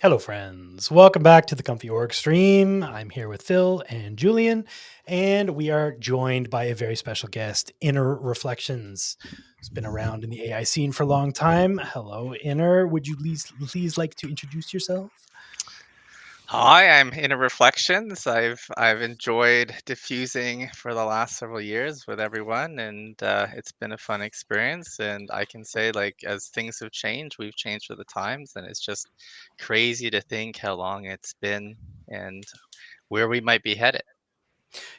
Hello, friends. Welcome back to the Comfy Org stream. I'm here with Phil and Julian, and we are joined by a very special guest, Inner Reflections. It's been around in the AI scene for a long time. Hello, Inner. Would you please like to introduce yourself? Hi, I'm Inner Reflections. I've enjoyed diffusing for the last several years with everyone, and it's been a fun experience. And I can say, like, as things have changed, we've changed with the times, and it's just crazy to think how long it's been and where we might be headed.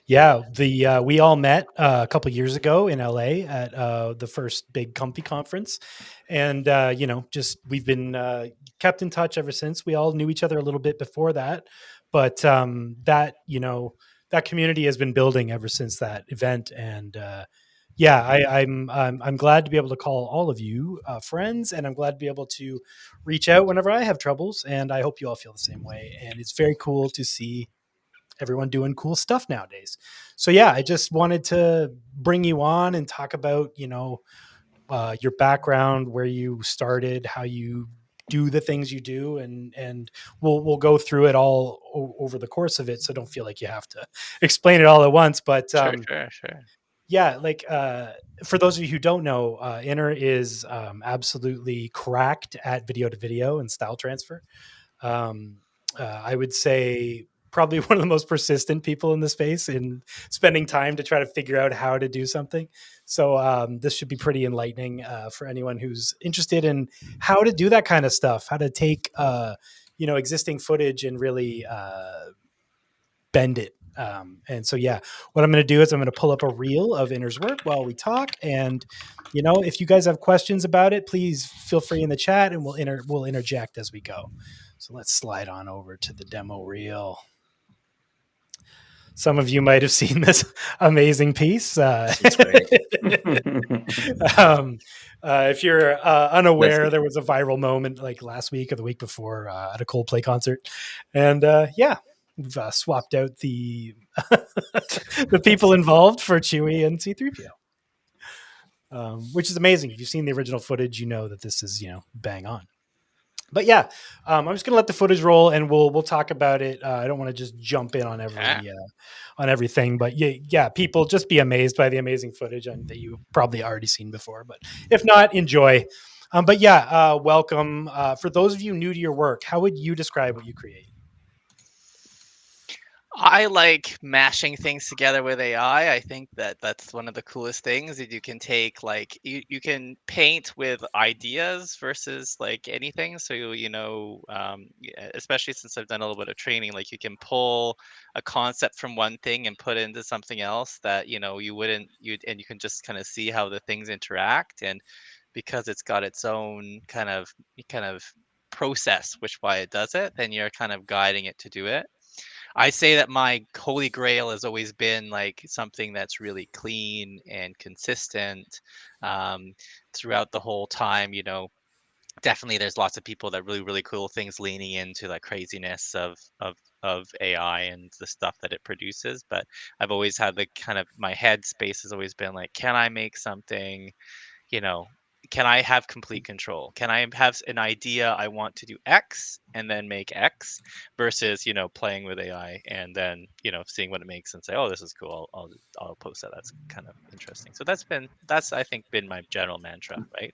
Yeah, the we all met a couple years ago in LA at the first big Comfy conference, and just we've been kept in touch ever since. We all knew each other a little bit before that, but that community has been building ever since that event, and I'm glad to be able to call all of you friends, and I'm glad to be able to reach out whenever I have troubles, and I hope you all feel the same way. And it's very cool to see everyone doing cool stuff nowadays. So yeah, I just wanted to bring you on and talk about, your background, where you started, how you do the things you do, and we'll go through it all over the course of it. So don't feel like you have to explain it all at once. But Sure, sure, sure. yeah, for those of you who don't know, Inner is absolutely cracked at video to video and style transfer. um, I would say probably one of the most persistent people in the space in spending time to try to figure out how to do something. So this should be pretty enlightening for anyone who's interested in how to do that kind of stuff, how to take existing footage and really bend it. And so yeah, what I'm going to do is I'm going to pull up a reel of Inner's work while we talk, and if you guys have questions about it, please feel free in the chat, and we'll interject as we go. So let's slide on over to the demo reel. Some of you might have seen this amazing piece. This is great. um, if you're unaware, Listen, there was a viral moment like last week or the week before at a Coldplay concert, and we've swapped out the the people involved for Chewie and C-3PO, which is amazing. If you've seen the original footage, you know that this is bang on. But yeah, I'm just gonna let the footage roll, and we'll talk about it. I don't want to just jump in on Yeah. everything, but yeah, people just be amazed by the amazing footage and that you've probably already seen before. But if not, enjoy. But yeah, welcome. For those of you new to your work, how would you describe what you create? I like mashing things together with AI. I think that that's one of the coolest things that you can take, like you can paint with ideas versus like anything. So especially since I've done a little bit of training, like you can pull a concept from one thing and put it into something else that you wouldn't and you can just kind of see how the things interact. And because it's got its own kind of process which why it does it, then you're kind of guiding it to do it. I say that my holy grail has always been like something that's really clean and consistent um, throughout the whole time. Definitely there's lots of people that really cool things leaning into the craziness of AI and the stuff that it produces. But I've always had the kind of my head space has always been like, can I make something you know, can I have complete control? Can I have an idea I want to do X and then make X versus, playing with AI and then, seeing what it makes and say, oh, this is cool. I'll post that. That's kind of interesting. So that's I think been my general mantra, right?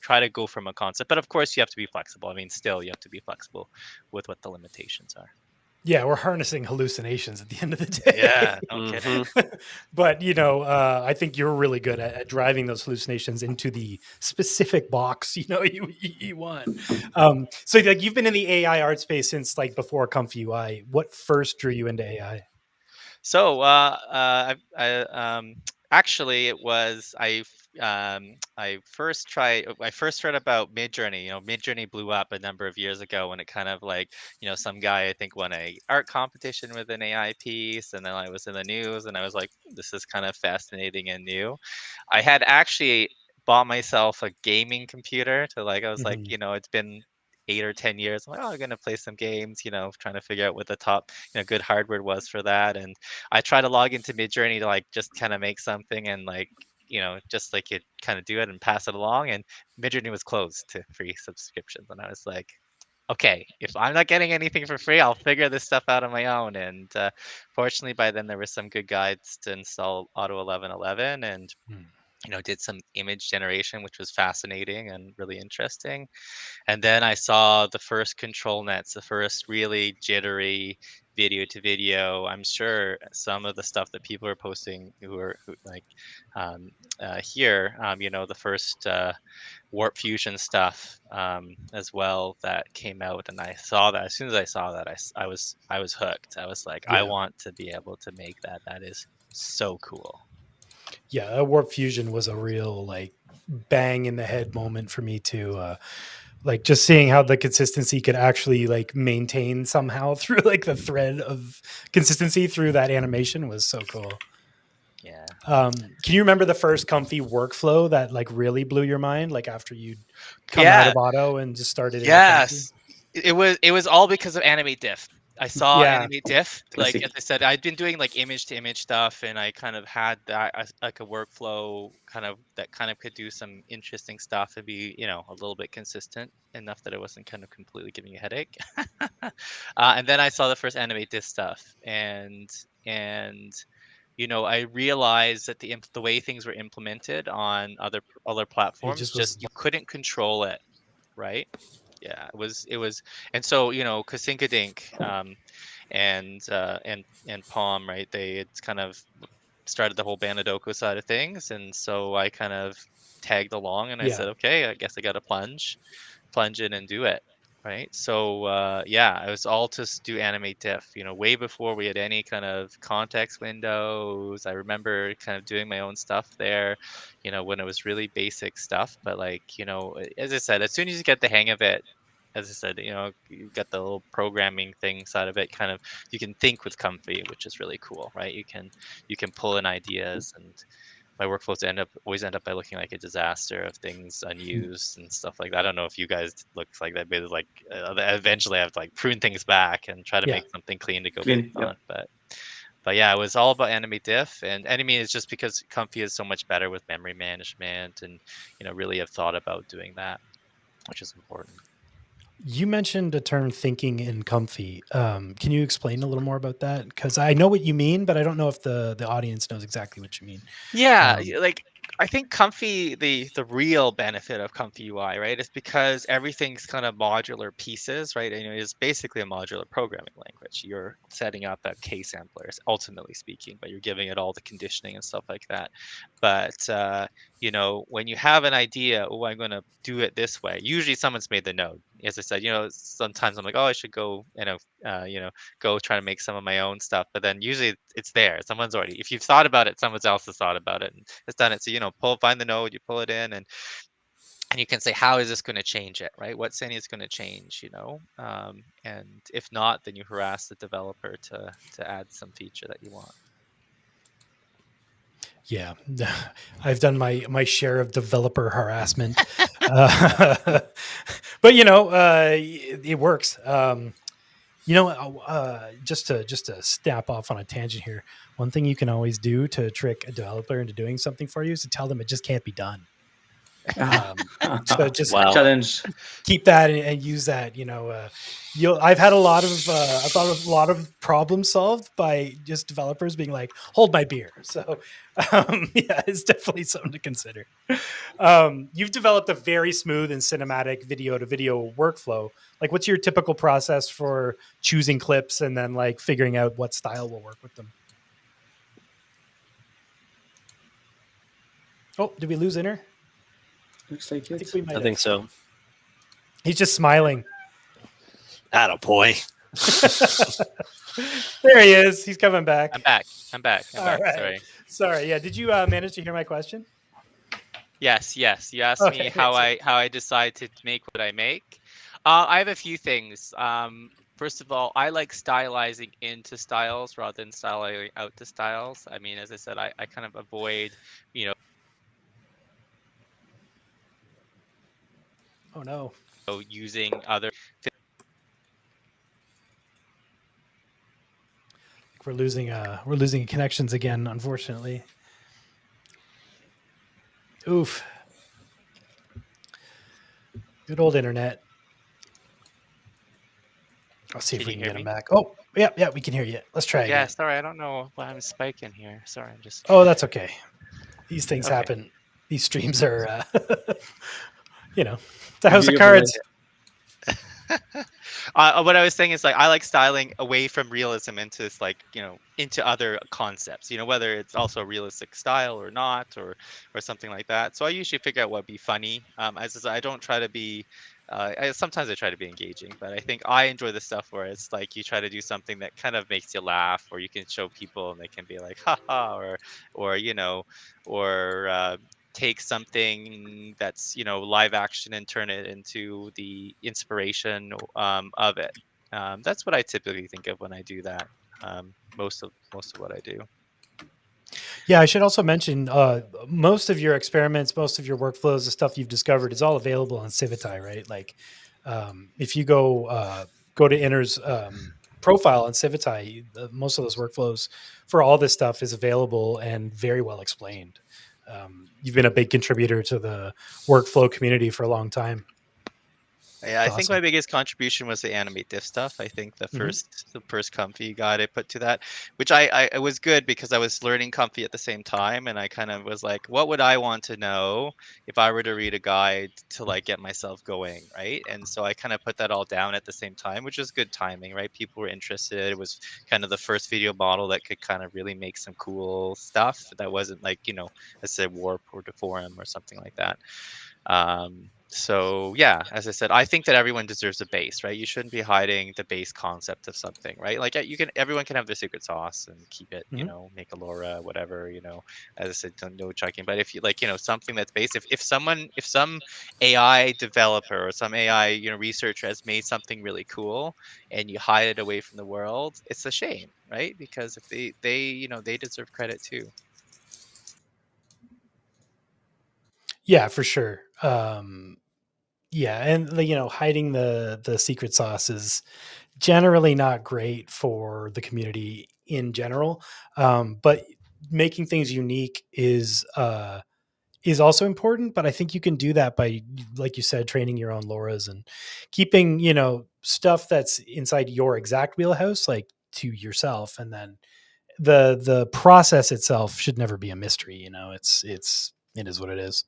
Try to go from a concept, but of course you have to be flexible. I mean, still you have to be flexible with what the limitations are. Yeah, we're harnessing hallucinations at the end of the day. Yeah, no kidding. But I think you're really good at driving those hallucinations into the specific box you want. So like you've been in the AI art space since like before ComfyUI. What first drew you into AI? So, actually, it was I first heard about Midjourney. Midjourney blew up a number of years ago when it kind of like some guy I think won a art competition with an AI piece, and then I was in the news, and I was like, this is kind of fascinating and new. I had actually bought myself a gaming computer to like I was like, Mhm. it's been 8 or 10 years. I'm like, oh, I'm gonna play some games, trying to figure out what the top, good hardware was for that. And I try to log into Midjourney to like just kind of make something and like, just like it kind of do it and pass it along. And Midjourney was closed to free subscriptions. And I was like, okay, if I'm not getting anything for free, I'll figure this stuff out on my own. And fortunately, by then there were some good guides to install Auto 1111, and Mm. did some image generation, which was fascinating and really interesting. And then I saw the first control nets, the first really jittery video to video. I'm sure some of the stuff that people are posting who like um, here, the first Warp Fusion stuff as well that came out, and I saw that. As soon as I saw that, I was hooked. I was like, I Yeah. want to be able to make that. That is so cool. Yeah, Warp Fusion was a real like bang in the head moment for me too. Like just seeing how the consistency could actually like maintain somehow through like the thread of consistency through that animation was so cool. Yeah. Can you remember the first Comfy workflow that like really blew your mind? Like after you'd come out Yeah. of auto and just started into Comfy? Yes. It was all because of Animate Diff. I saw Yeah, Animate Diff, like, as Classic. I said, I'd been doing, like, image to image stuff, and I kind of had that as, like, a workflow that kind of could do some interesting stuff and be, a little bit consistent enough that it wasn't kind of completely giving you a headache. And then I saw the first Animate Diff stuff, and I realized that the way things were implemented on other it platforms, just was. just you couldn't control it, right? Yeah, it was, and so Kasinka and Palm, right? They it's kind of started the whole Banadoko side of things, and so I kind of tagged along, and I Yeah, said, okay, I guess I got to plunge in and do it. Right. So yeah, it was all to do animate diff, way before we had any kind of context windows. I remember kind of doing my own stuff there, when it was really basic stuff. But like, as I said, as soon as you get the hang of it, as I said, you got the little programming thing side of it, kind of you can think with Comfy, which is really cool, right? You can pull in ideas, and my workflows always end up by looking like a disaster of things unused and stuff like that. I don't know if you guys look like that, but it's like eventually I have to like prune things back and try to yeah. make something clean to go based Clean. on. Yep. But yeah, it was all about Animate Diff, and Animate is just because Comfy is so much better with memory management, and really have thought about doing that, which is important. You mentioned a term thinking in Comfy. Can you explain a little more about that? Because I know what you mean, but I don't know if the audience knows exactly what you mean. Yeah, Um, like I think Comfy, the real benefit of Comfy UI, right, is because everything's kind of modular pieces, right? And it's basically a modular programming language. You're setting up a K samplers, ultimately speaking, but you're giving it all the conditioning and stuff like that. But when you have an idea, oh, I'm going to do it this way. Usually, someone's made the node. As I said, sometimes I'm like, oh, I should go, go try to make some of my own stuff. But then usually it's there. Someone's already, if you've thought about it, someone else has thought about it and has done it. So, find the node, you pull it in, and you can say, how is this going to change it, right? What setting is going to change, and if not, then you harass the developer to add some feature that you want. yeah, I've done my share of developer harassment, but it works. Just to snap off on a tangent here, one thing you can always do to trick a developer into doing something for you is to tell them it just can't be done. So just Wow. Challenge. keep that and use that. I've had a lot of I've thought a lot of problems solved by just developers being like, "Hold my beer." So yeah, it's definitely something to consider. You've developed a very smooth and cinematic video to video workflow. Like, what's your typical process for choosing clips and then like figuring out what style will work with them? Oh, did we lose Inner? Looks like I think it. we might I have. think so. He's just smiling. Attaboy. There he is. He's coming back. I'm back. All right. Sorry. Sorry. Yeah. Did you manage to hear my question? Yes. You asked me Okay. how So, I decide to make what I make. I have a few things. First of all, I like stylizing into styles rather than stylizing out to styles. I mean, as I said, I kind of avoid, oh no. using other. We're losing connections again, unfortunately. Oof. Good old internet. I'll see if Can we you can hear get him me? back. Oh, yeah, we can hear you. Let's try Yeah, again. sorry, I don't know why I'm spiking here. Sorry, I'm just Oh, that's okay. These things okay. happen. These streams are, it's a You house do of have a cards. What I was saying is like I like styling away from realism into this, like, into other concepts. Whether it's also realistic style or not, or something like that. So I usually figure out what'd be funny. As I said, I don't try to be. Sometimes I try to be engaging, but I think I enjoy the stuff where it's like you try to do something that kind of makes you laugh, or you can show people and they can be like, haha, or take something that's live action and turn it into the inspiration of it. That's what I typically think of when I do that. Most of what I do. Yeah, I should also mention most of your experiments, most of your workflows, the stuff you've discovered is all available on Civitai, right? Like if you go to Inner's profile on Civitai, most of those workflows for all this stuff is available and very well explained. You've been a big contributor to the workflow community for a long time. Yeah, It's I think awesome. my biggest contribution was the animate diff stuff. I think Mhm. the first Comfy guide I put to that, which I it was good because I was learning Comfy at the same time, and I kind of was like, what would I want to know if I were to read a guide to like get myself going, right? And so I kind of put that all down at the same time, which was good timing, right? People were interested. It was kind of the first video model that could kind of really make some cool stuff that wasn't like, I said Warp or Deforum or something like that. So yeah, as I said, I think that everyone deserves a base, right? You shouldn't be hiding the base concept of something, right? Like everyone can have their secret sauce and keep it, Mhm. make a Laura, whatever, as I said, don't no chucking. But if you like, something that's base, if some AI developer or some AI, researcher has made something really cool and you hide it away from the world, it's a shame, right? Because if they deserve credit too. Yeah, for sure. Yeah, and hiding the secret sauce is generally not great for the community in general. But making things unique is also important. But I think you can do that by, like you said, training your own Lauras and keeping stuff that's inside your exact wheelhouse, like to yourself, and then the process itself should never be a mystery. It is what it is.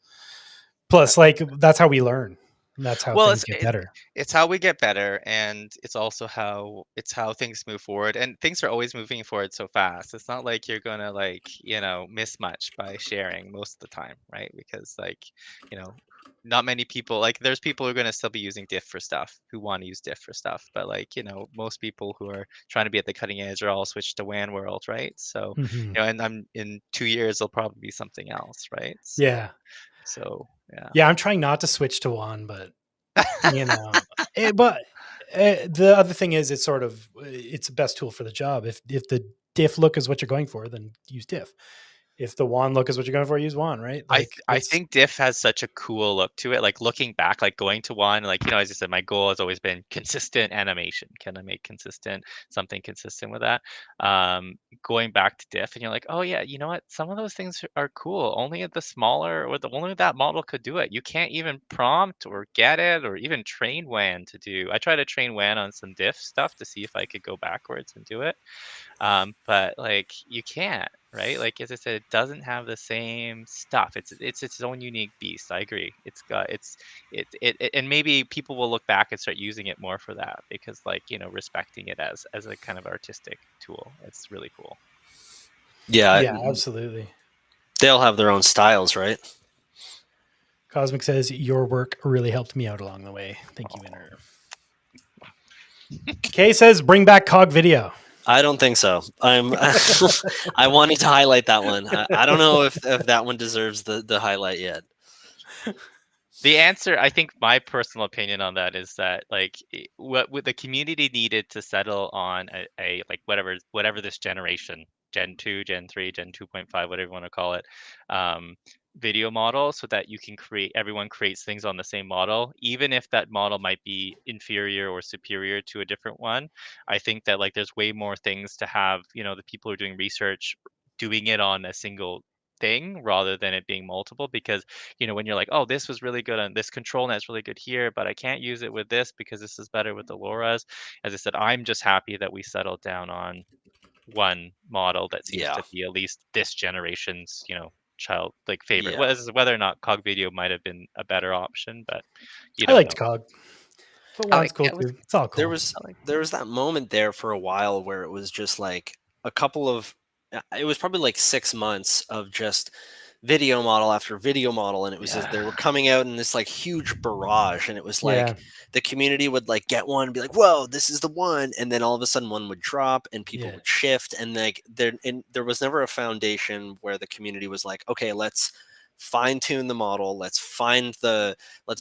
Plus, like that's how we learn. That's how Well, things it's get it's better. it's how we get better, and it's also how things move forward, and things are always moving forward so fast. It's not like you're gonna like miss much by sharing most of the time, right? Because like you know, not many people like there's people who are gonna still be using diff for stuff who want to use diff for stuff, but like most people who are trying to be at the cutting edge are all switched to WAN world, right? So Hmm. and I'm in 2 years there'll probably be something else, right? Yeah. So yeah. Yeah, I'm trying not to switch to WAN, but you know, but the other thing is, it's the best tool for the job. If the diff look is what you're going for, then use diff. If the WAN look is what you're going for, use WAN. Right? Like I it's. think Diff has such a cool look to it. Like looking back, like going to one, like as I said, my goal has always been consistent animation. Can I make something consistent with that? Going back to Diff, and you're like, oh yeah, you know what? Some of those things are cool. Only at the smaller or the only that model could do it. You can't even prompt or get it or even train WAN to do. I tried to train WAN on some Diff stuff to see if I could go backwards and do it. But like you can't, right? Like as I said, it doesn't have the same stuff. It's its own unique beast. I agree. And maybe people will look back and start using it more for that because like respecting it as a kind of artistic tool. It's really cool. Yeah, Yeah, absolutely. they'll have their own styles, right? Cosmic says your work really helped me out along the way. Thank you, Aw. Inner. Kay says bring back Cog Video. I don't think so. I wanted to highlight that one. I don't know if that one deserves the highlight yet. The answer, I think, my personal opinion on that is that like what the community needed to settle on a like whatever this generation, Gen 2, Gen 3, Gen 2.5, whatever you want to call it, um, video model, so that you can everyone creates things on the same model, even if that model might be inferior or superior to a different one. I think that like there's way more things to have, the people who are doing research doing it on a single thing rather than it being multiple, because when you're like, oh, this was really good on this control net's really good here, but I can't use it with this because this is better with the LoRa's. As I said, I'm just happy that we settled down on one model that seems Yeah. to be at least this generation's child like favorite. Yeah. Whether or not Cog Video might have been a better option, but you I don't liked know. Cog, but I WAN's like cool it was too. It's all There cool. was I like there was that moment there for a while where it was just like a couple of it was probably like 6 months of just video model after video model, and it was just they were coming out in this like huge barrage, and it was Yeah. like the community would like get one and be like, whoa, this is the one, and then all of a sudden one would drop and people Yeah. would shift, and like there was never a foundation where the community was like, okay, let's fine tune the model, let's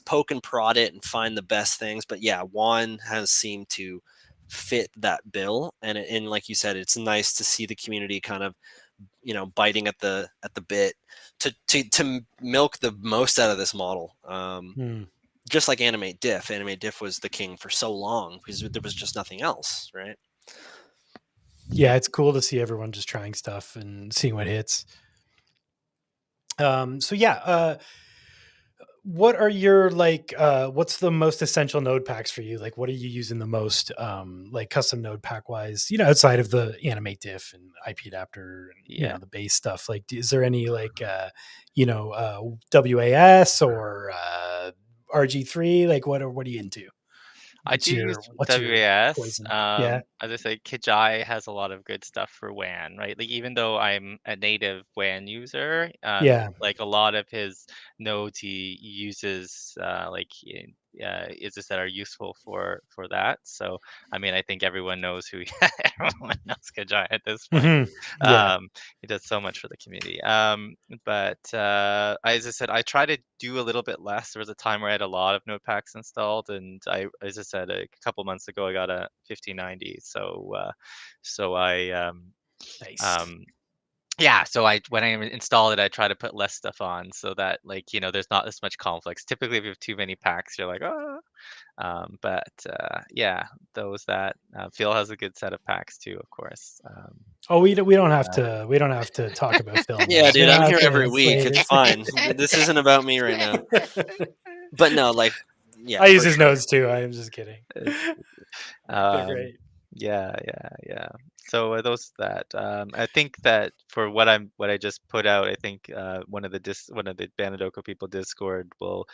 poke and prod it and find the best things. But yeah, WAN has seemed to fit that bill, and like you said, it's nice to see the community kind of biting at the bit to milk the most out of this model. Just like animate diff was the king for so long because there was just nothing else, right? Yeah, it's cool to see everyone just trying stuff and seeing what hits. So yeah, what are your what's the most essential node packs for you? Like, what are you using the most, like custom node pack wise, outside of the animate diff and IP adapter and, Yeah. the base stuff? Like, is there any WAS or RG3? Like, what are you into? I do use What's your WAS. poison? Yeah. As I say, Kijai has a lot of good stuff for WAN, right? Like even though I'm a native WAN user, Yeah. like a lot of his nodes he uses, is this that are useful for that. So I mean, I think everyone knows who everyone knows Kijai at this point. Mhm. Yeah. He does so much for the community. But as I said, I try to do a little bit less. There was a time where I had a lot of node packs installed, and as I said, a couple months ago, I got a 5090. So Nice. yeah. So when I install it, I try to put less stuff on so that there's not as much conflicts. Typically, if you have too many packs, you're like, ah. Yeah, those that Phil has a good set of packs too, of course. Oh, we don't have to talk about film. Yeah, dude, I'm here Okay, every that's week. later. It's fine. This isn't about me right now. But no, like, yeah, I use for his sure. notes too. I am just kidding. They're Um, great. yeah. So those that I think that for what I just put out, I think one of the Banadoko people Discord will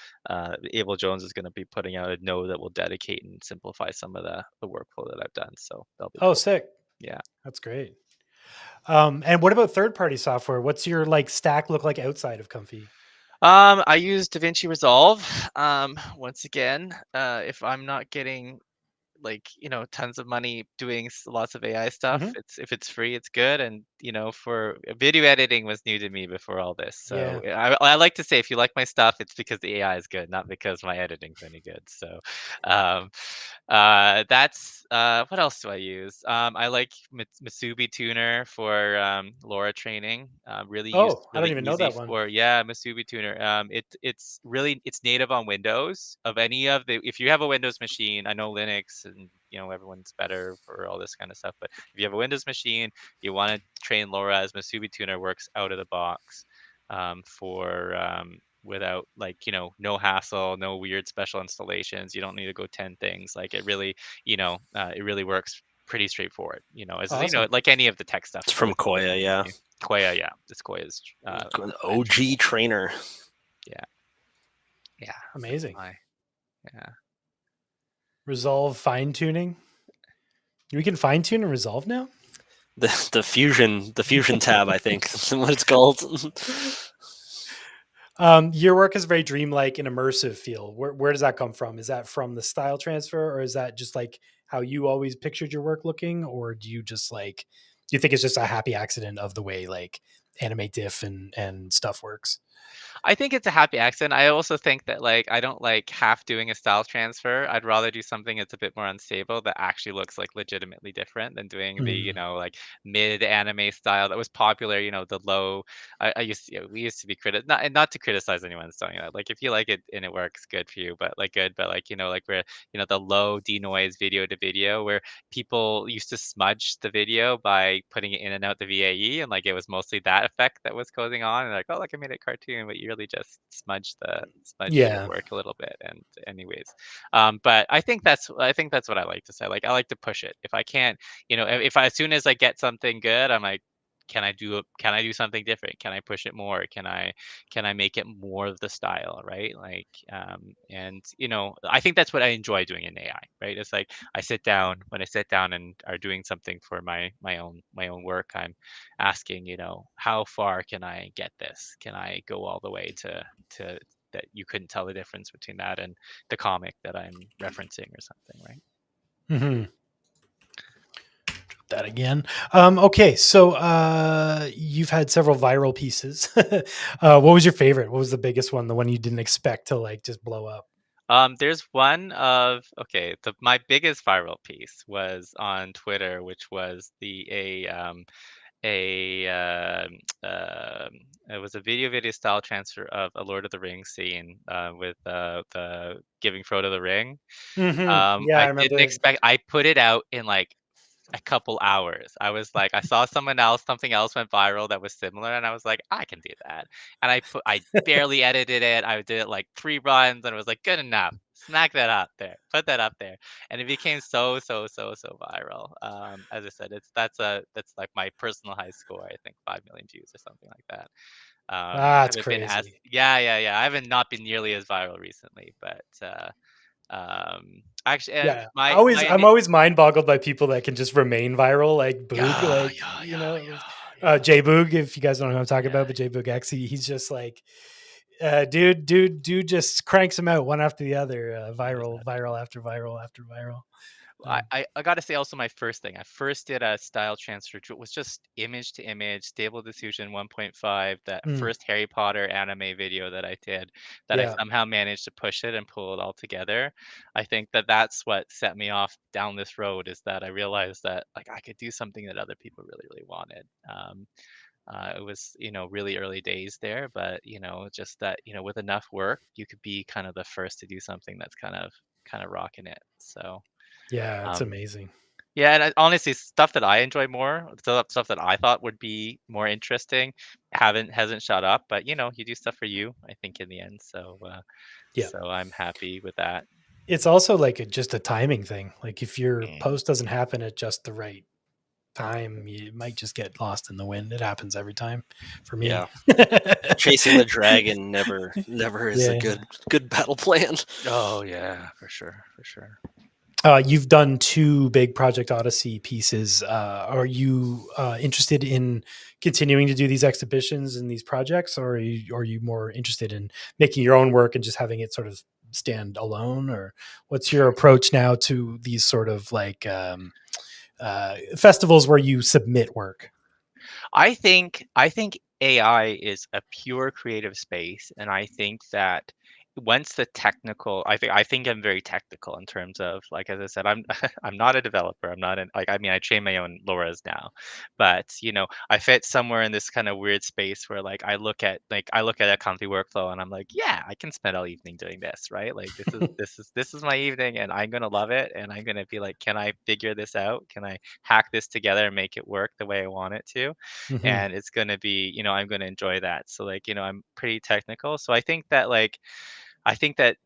Abel Jones is going to be putting out a node that will dedicate and simplify some of the workflow that I've done. So that'll be Oh, cool. sick. Yeah. That's great. And what about third-party software? What's your stack look like outside of Comfy? I use DaVinci Resolve. Once again, if I'm not getting tons of money doing lots of AI stuff, if it's free, it's good. And for video editing was new to me before all this. So I like to say, if you like my stuff, it's because the AI is good, not because my editing's any good. So that's what else do I use? I like Masubi Tuner for LoRa training. Really I don't even know easy that one. for Masubi Tuner. It's native on Windows. If you have a Windows machine, I know Linux and everyone's better for all this kind of stuff, but if you have a Windows machine, you want to train LoRa, as Masubi Tuner works out of the box without no hassle, no weird special installations. You don't need to go 10 things. Like it really works pretty straightforward. Awesome. Like any of the tech stuff. It's from Koya, yeah. Koya, yeah. This Koya's OG trainer. Yeah. Amazing. Yeah. Resolve fine tuning. We can fine tune and resolve now. The fusion tab, I think, is what it's called. Your work is very dreamlike and immersive feel. Where does that come from? Is that from the style transfer, or is that just like how you always pictured your work looking, or do you just do you think it's just a happy accident of the way animate diff and stuff works? I think it's a happy accident. I also think that like I don't like half doing a style transfer. I'd rather do something that's a bit more unstable that actually looks like legitimately different than doing the, Mm. like mid anime style that was popular, the low I used to, we used to be not to criticize anyone's doing it. Like if you like it and it works, good for you, but like like where the low denoise video to video where people used to smudge the video by putting it in and out the VAE, and like it was mostly that effect that was going on. And like, oh, like I made a cartoon, but you really just smudge the Yeah. work a little bit. And anyways, but I think that's what I like to say. Like I like to push it. If I can't, if I as soon as I get something good, I'm like, can I do something different? Can I push it more? Can I make it more of the style, right? Like, and I think that's what I enjoy doing in AI, right? It's like when I sit down and are doing something for my own work, I'm asking, how far can I get this? Can I go all the way to that you couldn't tell the difference between that and the comic that I'm referencing or something, right? Hmm. That again. Okay, so you've had several viral pieces. What was your favorite? What was the biggest one? The one you didn't expect to like just blow up? There's one of okay, my biggest viral piece was on Twitter, which was a it was a video style transfer of a Lord of the Rings scene with the giving Frodo the ring. Yeah, I I didn't remember it. expect. I put it out in like a couple hours. I was like, I saw something else went viral that was similar, and I was like, I can do that. And I barely edited it. I did it like 3 runs, and it was like, good enough. Smack that up there. Put that up there, and it became so viral. As I said, that's like my personal high score. I think 5 million views or something like that. That's Haven't been as crazy. yeah. I haven't not been nearly as viral recently, but actually, Yeah, my I'm always mind boggled by people that can just remain viral, like Boog, yeah, like yeah, you yeah, know, yeah, J Boog. If you guys don't know who I'm talking yeah, about, but J Boog X, he's just like, dude, just cranks them out one after the other, viral, 100%. viral after viral after viral. I got to say also my first thing. I first did a style transfer. It was just image to image, stable diffusion 1.5. That Mm, first Harry Potter anime video that I did, that I yeah, somehow managed to push it and pull it all together. I think that that's what set me off down this road. Is that I realized that like I could do something that other people really wanted. It was really early days there, but just that with enough work, you could be kind of the first to do something that's kind of rocking it. So. yeah, it's Um, amazing. yeah, and honestly, stuff that I enjoy more, stuff that I thought would be more interesting, haven't hasn't shut up. But you do stuff for you, I think, in the end. So, Yeah, I'm happy with that. it's also like just a timing thing. Like if your Mm. post doesn't happen at just the right time, you might just get lost in the wind. It happens every time for me. Yeah, chasing the dragon never is a Yeah. good battle plan. Oh yeah, for sure, for sure. You've done two big Project Odyssey pieces. Are you interested in continuing to do these exhibitions and these projects, or are you more interested in making your own work and just having it sort of stand alone? Or what's your approach now to these sort of like festivals where you submit work? I think AI is a pure creative space, and I think that once the technical, I think I'm very technical in terms of like as I said, I'm I'm not a developer. I'm not an like I mean I train my own LoRa's now, but I fit somewhere in this kind of weird space where like I look at a Comfy workflow and I'm like, yeah, I can spend all evening doing this, right? Like this is my evening and I'm gonna love it and I'm gonna be like, can I figure this out? Can I hack this together and make it work the way I want it to? Hmm. And it's going to be I'm going to enjoy that. So like I'm pretty technical, so I think that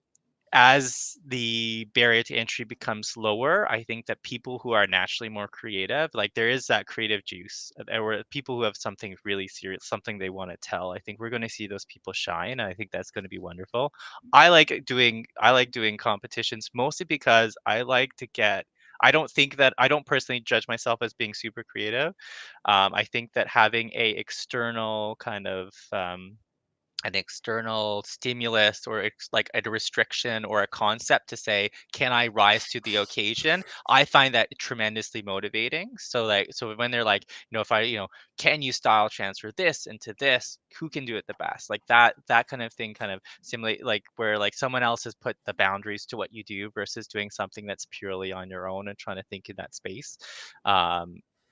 as the barrier to entry becomes lower, I think that people who are naturally more creative, like there is that creative juice, or people who have something really serious, something they want to tell. I think we're going to see those people shine, and I think that's going to be wonderful. I like doing competitions mostly because I like to get. I don't personally judge myself as being super creative. I think that having a external kind of an external stimulus or like a restriction or a concept to say, can I rise to the occasion? I find that tremendously motivating. So when they're like, if I, can you style transfer this into this? Who can do it the best? Like that kind of thing kind of simulate like where like someone else has put the boundaries to what you do versus doing something that's purely on your own and trying to think in that space.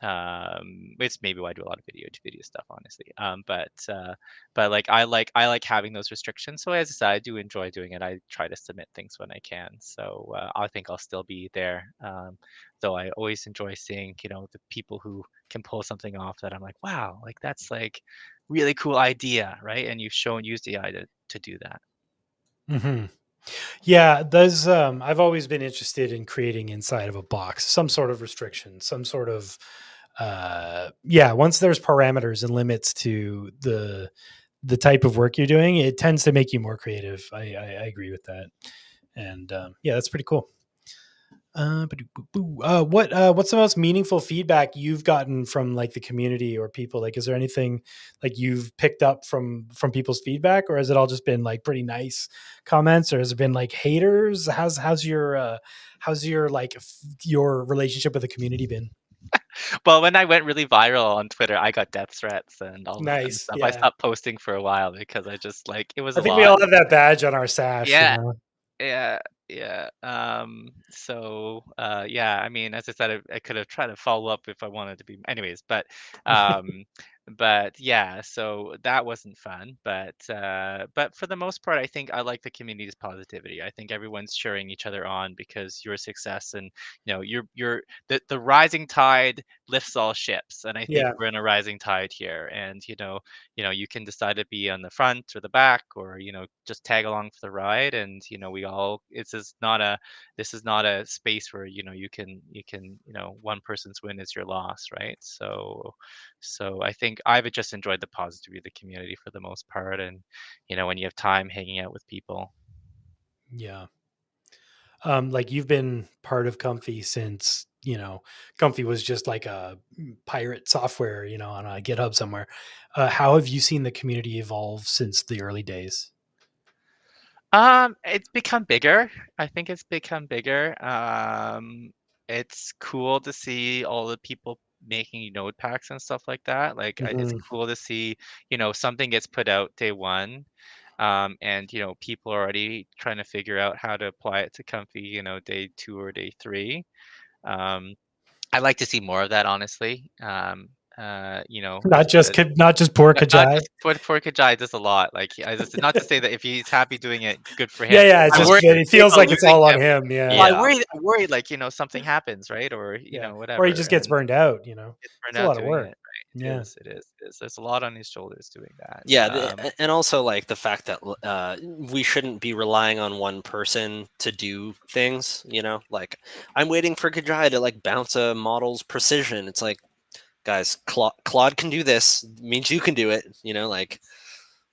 It's maybe why I do a lot of video to video stuff, honestly. But like I like having those restrictions. So as I said, I do enjoy doing it. I try to submit things when I can. So I think I'll still be there. Though I always enjoy seeing, the people who can pull something off that I'm like, wow, like that's like really cool idea, right? And you've used AI to do that. Mm-hmm. Yeah, those I've always been interested in creating inside of a box, some sort of restriction, some sort of once there's parameters and limits to the type of work you're doing, it tends to make you more creative. I agree with that. And that's pretty cool. What's the most meaningful feedback you've gotten from like the community or people? Like, is there anything like you've picked up from people's feedback, or has it all just been like pretty nice comments, or has it been like haters? How's your like your relationship with the community been? Well, when I went really viral on Twitter, I got death threats and all this kind of Nice. stuff. I Yeah. stopped posting for a while because I just like it was I a think we lot. all have that badge on our sash. Yeah. You know? Yeah. I mean, as I said, I could have tried to follow up if I wanted to be anyways, but yeah, so that wasn't fun. But for the most part, I think I like the community's positivity. I think everyone's cheering each other on because your success and you're the rising tide lifts all ships. And I think Yeah. we're in a rising tide here. And you can decide to be on the front or the back or just tag along for the ride. And this is not a space where you can one person's win is your loss, right? So I think I've just enjoyed the positivity of the community for the most part. And when you have time hanging out with people. Yeah. Like you've been part of Comfy since, Comfy was just like a pirate software, on a GitHub somewhere. How have you seen the community evolve since the early days? It's become bigger. I think it's become bigger. It's cool to see all the people making node packs and stuff like that. Like it's Mhm. cool to see, something gets put out day one. And people are already trying to figure out how to apply it to Comfy, day 2 or day 3. I'd like to see more of that, honestly. Not just Because not just poor not Kajai. just for Kajai does a lot. Like I just not to say that if he's happy doing it, good for him. Yeah. It's I just worry it feels about like it's losing all on him. him. Yeah. Well, Yeah. I worry like something happens, right? Or Yeah. whatever. Or he just gets And burned out. gets It's burned a out lot of doing work. it. Right? Yeah. It is. There's a lot on his shoulders doing that. Yeah, and also like the fact that we shouldn't be relying on one person to do things. Like I'm waiting for Kajai to like bounce a model's precision. It's like, guys, Claude can do this. Means you can do it. Like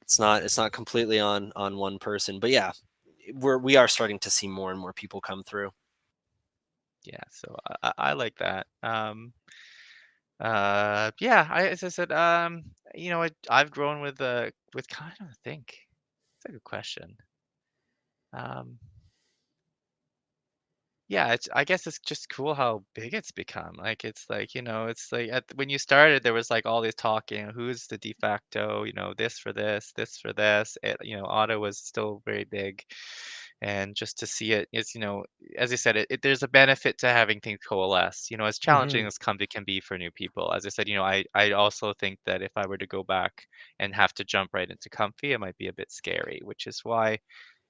it's not completely on one person. But yeah, we are starting to see more and more people come through. Yeah, so I like that. As I said, I've grown with kind of think. It's a good question. Yeah, I guess it's just cool how big it's become. Like it's like, it's like when you started there was like all this talking, who's the de facto, this for this for this. Auto was still very big. And just to see it is, as I said, there's a benefit to having things coalesce. As challenging Mhm. as Comfy can be for new people. As I said, I also think that if I were to go back and have to jump right into Comfy, it might be a bit scary, which is why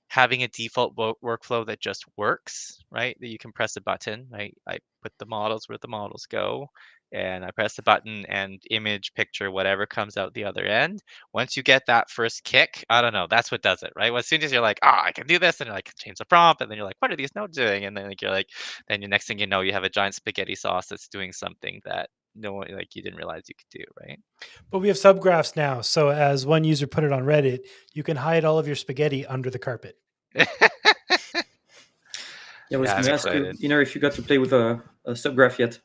having a default workflow that just works, right? That you can press a button, right? I put the models where the models go, and I press the button and image, picture, whatever comes out the other end. Once you get that first kick, I don't know, that's what does it, right? Well, as soon as you're like, I can do this, and you're like, change the prompt, and then you're like, what are these nodes doing? And then then your next thing you know, you have a giant spaghetti sauce that's doing something that no one like you didn't realize you could do, right? But we have subgraphs now. So as one user put it on Reddit, you can hide all of your spaghetti under the carpet. Yeah, I was Yeah, going I'm to ask you, excited. if you got to play with a subgraph yet.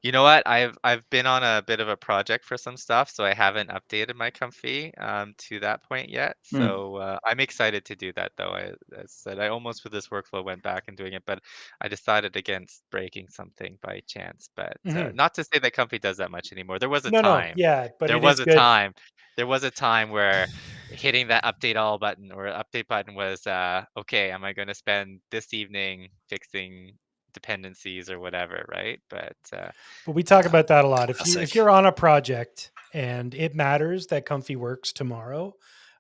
You know what? I've been on a bit of a project for some stuff, so I haven't updated my Comfy to that point yet. Mm. So I'm excited to do that, though. I said I almost with this workflow went back and doing it, but I decided against breaking something by chance. But Mhm. not to say that Comfy does that much anymore. There was a No, time. yeah, but There it was is a good. time. There was a time where hitting that update all button or update button was okay, am I going to spend this evening fixing dependencies or whatever, right? But we talk about that a lot. If Classic. you're on a project and it matters that Comfy works tomorrow,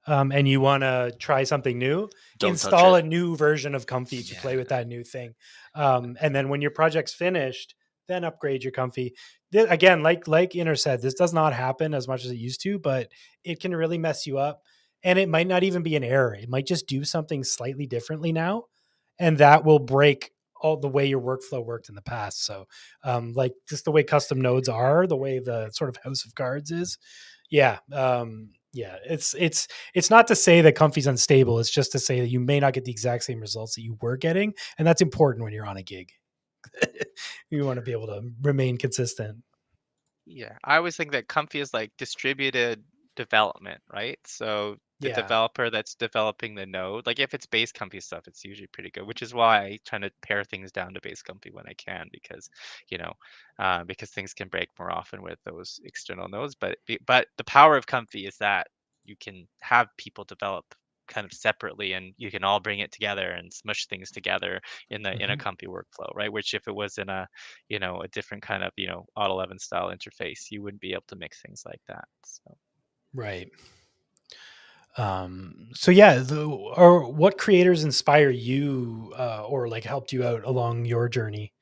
and you want to try something new, Don't touch install it. a new version of Comfy to play Yeah. with that new thing. And then when your project's finished, then upgrade your Comfy. Again, like Inner said, this does not happen as much as it used to, but it can really mess you up. And it might not even be an error. It might just do something slightly differently now, and that will break all the way your workflow worked in the past. So like just the way custom nodes are, the way the sort of house of cards is. Yeah. Yeah. It's not to say that Comfy's unstable. It's just to say that you may not get the exact same results that you were getting. And that's important when you're on a gig. You want to be able to remain consistent. Yeah, I always think that Comfy is like distributed development, right? So the Yeah. developer that's developing the node, like if it's base Comfy stuff, it's usually pretty good, which is why I try to pare things down to base Comfy when I can, because you know, because things can break more often with those external nodes. But the power of Comfy is that you can have people develop kind of separately, and you can all bring it together and smush things together in a Mhm. Comfy workflow, right? Which if it was in a a different kind of, Auto 11 style interface, you wouldn't be able to mix things like that. So, Right. So yeah, or what creators inspire you, or like helped you out along your journey,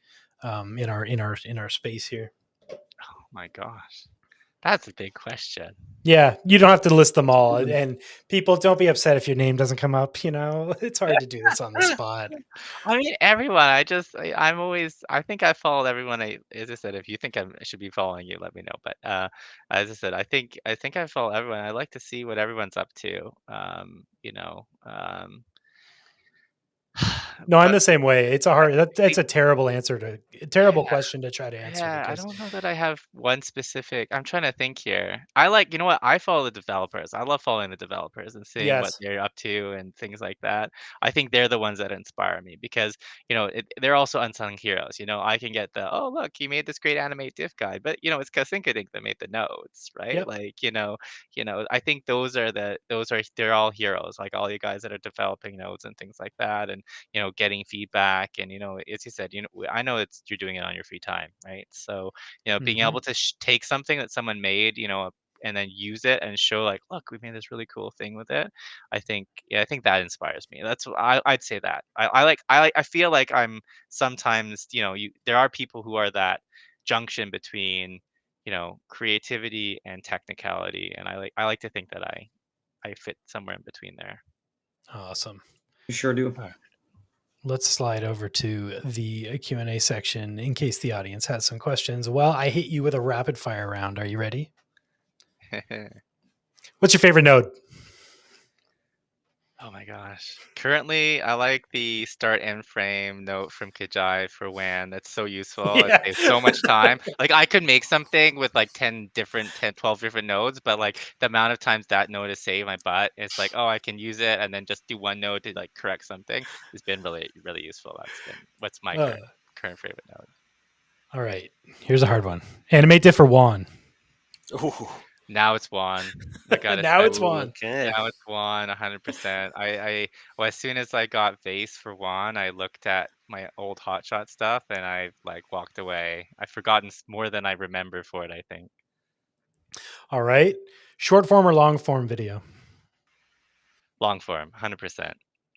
in our space here? oh my gosh, that's a big question. Yeah, you don't have to list them all. Mm. And people, don't be upset if your name doesn't come up. It's hard to do this on the spot. I mean, everyone. I'm always. I think I followed everyone. As I said, if you think I should be following you, let me know. But as I said, I think I follow everyone. I like to see what everyone's up to. No, I'm But the same way. It's a I, hard. I That's a terrible question to try to answer Yeah, I because don't know that I have one specific. I'm trying to think here. I like, you know what? I follow the developers. I love following the developers and seeing what yes, they're up to and things like that. I think they're the ones that inspire me because, they're also unsung heroes. I can get oh, look, he made this great animate diff guide, but it's Kasyncadink that made the nodes, right? yep, Like, I think they're all heroes, like all you guys that are developing nodes and things like that. And getting feedback and as you said, I know it's you're doing it on your free time, right? So being hmm, able to take something that someone made, and then use it and show like, look, we made this really cool thing with it. I think that inspires me. I'd say that I feel like I'm sometimes, there are people who are that junction between creativity and technicality, and I like to think that I fit somewhere in between there. awesome. You sure do. All right. Let's slide over to the Q&A section in case the audience has some questions. Well, I hit you with a rapid fire round. Are you ready? What's your favorite node? Oh my gosh. Currently, I like the start end frame note from Kajai for WAN. That's so useful. It Yeah. saves so much time. Like I could make something with like 12 different nodes, but like the amount of times that node is saved my butt, it's like, oh, I can use it and then just do one node to like correct something. It's been really, really useful. What's my Uh, current favorite node. all right. Here's a hard one. Animate diff for WAN. Ooh, Now it's one. I gotta Now say. it's WAN. okay. Now it's one, 100%. Well, as soon as I got Vase for one, I looked at my old hotshot stuff and I like walked away. I've forgotten more than I remember for it, I think. All right. Short form or long form video? Long form, 100%.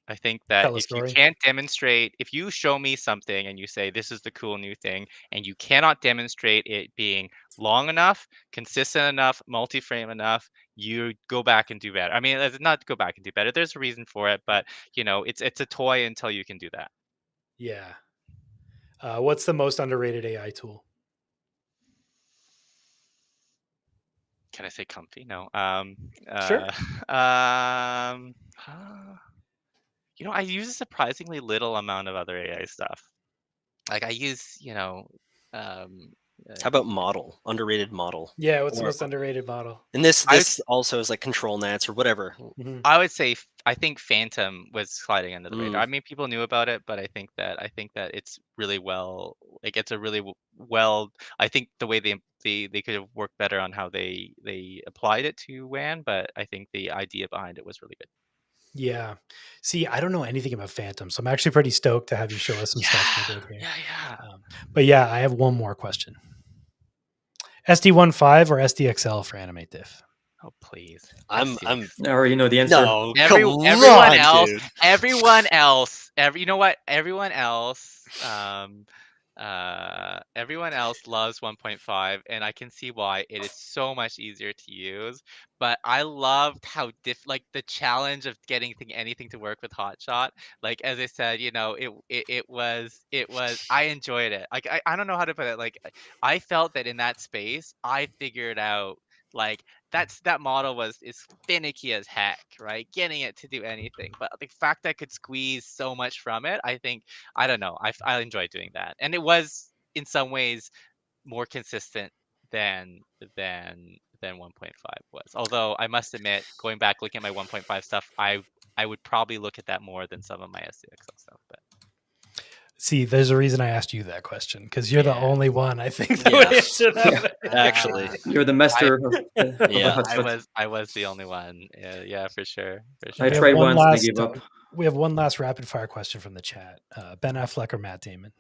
I think that Tell a if you story. can't demonstrate, if you show me something and you say this is the cool new thing, and you cannot demonstrate it being long enough, consistent enough, multi-frame enough, you go back and do better. I mean, it's not go back and do better. There's a reason for it, but it's a toy until you can do that. Yeah. What's the most underrated AI tool? Can I say comfy? No. Sure. Um, uh, I use a surprisingly little amount of other AI stuff. Like I use, um, How about model? Underrated model. Yeah, what's the Or- most underrated model? And this I also is like control nets or whatever. I would say I think Phantom was sliding under the radar. Mm. I mean, people knew about it, but I think that it's really well, like it's a really well. I think the way they could have worked better on how they applied it to WAN, but I think the idea behind it was really good. Yeah. See, I don't know anything about Phantom, so I'm actually pretty stoked to have you show us some stuff from the booth here. Yeah. But yeah, I have one more question. SD15 or SDXL for Animate Diff? Oh please. I'm I already know the answer. no. Everyone else, dude. everyone else, you know what? Everyone else loves 1.5, and I can see why. It is so much easier to use. But I loved how like the challenge of getting anything to work with Hotshot. Like as I said, it was I enjoyed it. Like I don't know how to put it. Like I felt that in that space, I figured out like that model is finicky as heck, right? Getting it to do anything, but the fact that I could squeeze so much from it, I don't know, I enjoyed doing that, and it was in some ways more consistent than 1.5 was. Although I must admit, going back looking at my 1.5 stuff, I would probably look at that more than some of my SDXL stuff. But see, there's a reason I asked you that question because you're the only one I think that Yeah. would answer that. Actually. You're the master of Yeah. I was the only one. Yeah, for sure. I We have tried one once and I last, gave up. We have one last rapid fire question from the chat. Ben Affleck or Matt Damon?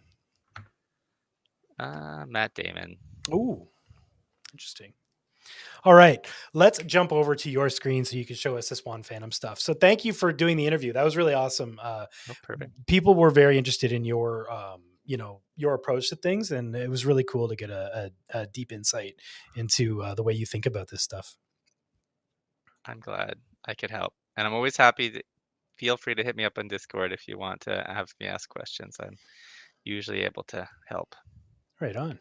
Matt Damon. Ooh, interesting. All right, let's jump over to your screen so you can show us this WAN Phantom stuff. So thank you for doing the interview. That was really awesome. Perfect. People were very interested in your, your approach to things, and it was really cool to get a deep insight into the way you think about this stuff. I'm glad I could help, and I'm always happy to feel free to hit me up on Discord if you want to have me ask questions. I'm usually able to help. Right on.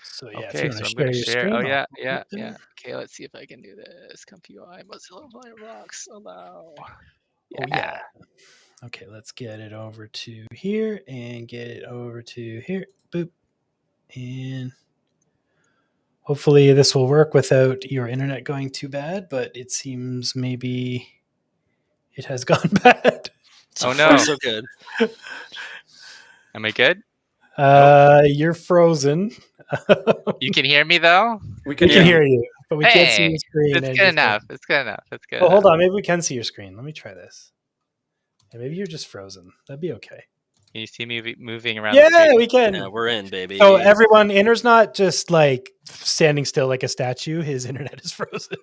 So yeah, Okay, so I'm going to share. Oh yeah. Okay, let's see if I can do this. ComfyUI, Mozilla Firefox, allow. Oh yeah. Okay, let's get it over to here and get it over to here. Boop. And hopefully this will work without your internet going too bad, but it seems maybe it has gone bad. So Oh, no. far, so good. Am I good? You're frozen. You can hear me though? We We can can hear hear you, but we can't see your screen. It's good enough. It's good enough. It's good Oh, hold enough. on. Maybe we can see your screen. Let me try this. Yeah, maybe you're just frozen. That'd be okay. Can you see me moving around the Yeah, screen? we can. Yeah, we're in, baby. So everyone, Inner's not just like standing still like a statue. His internet is frozen.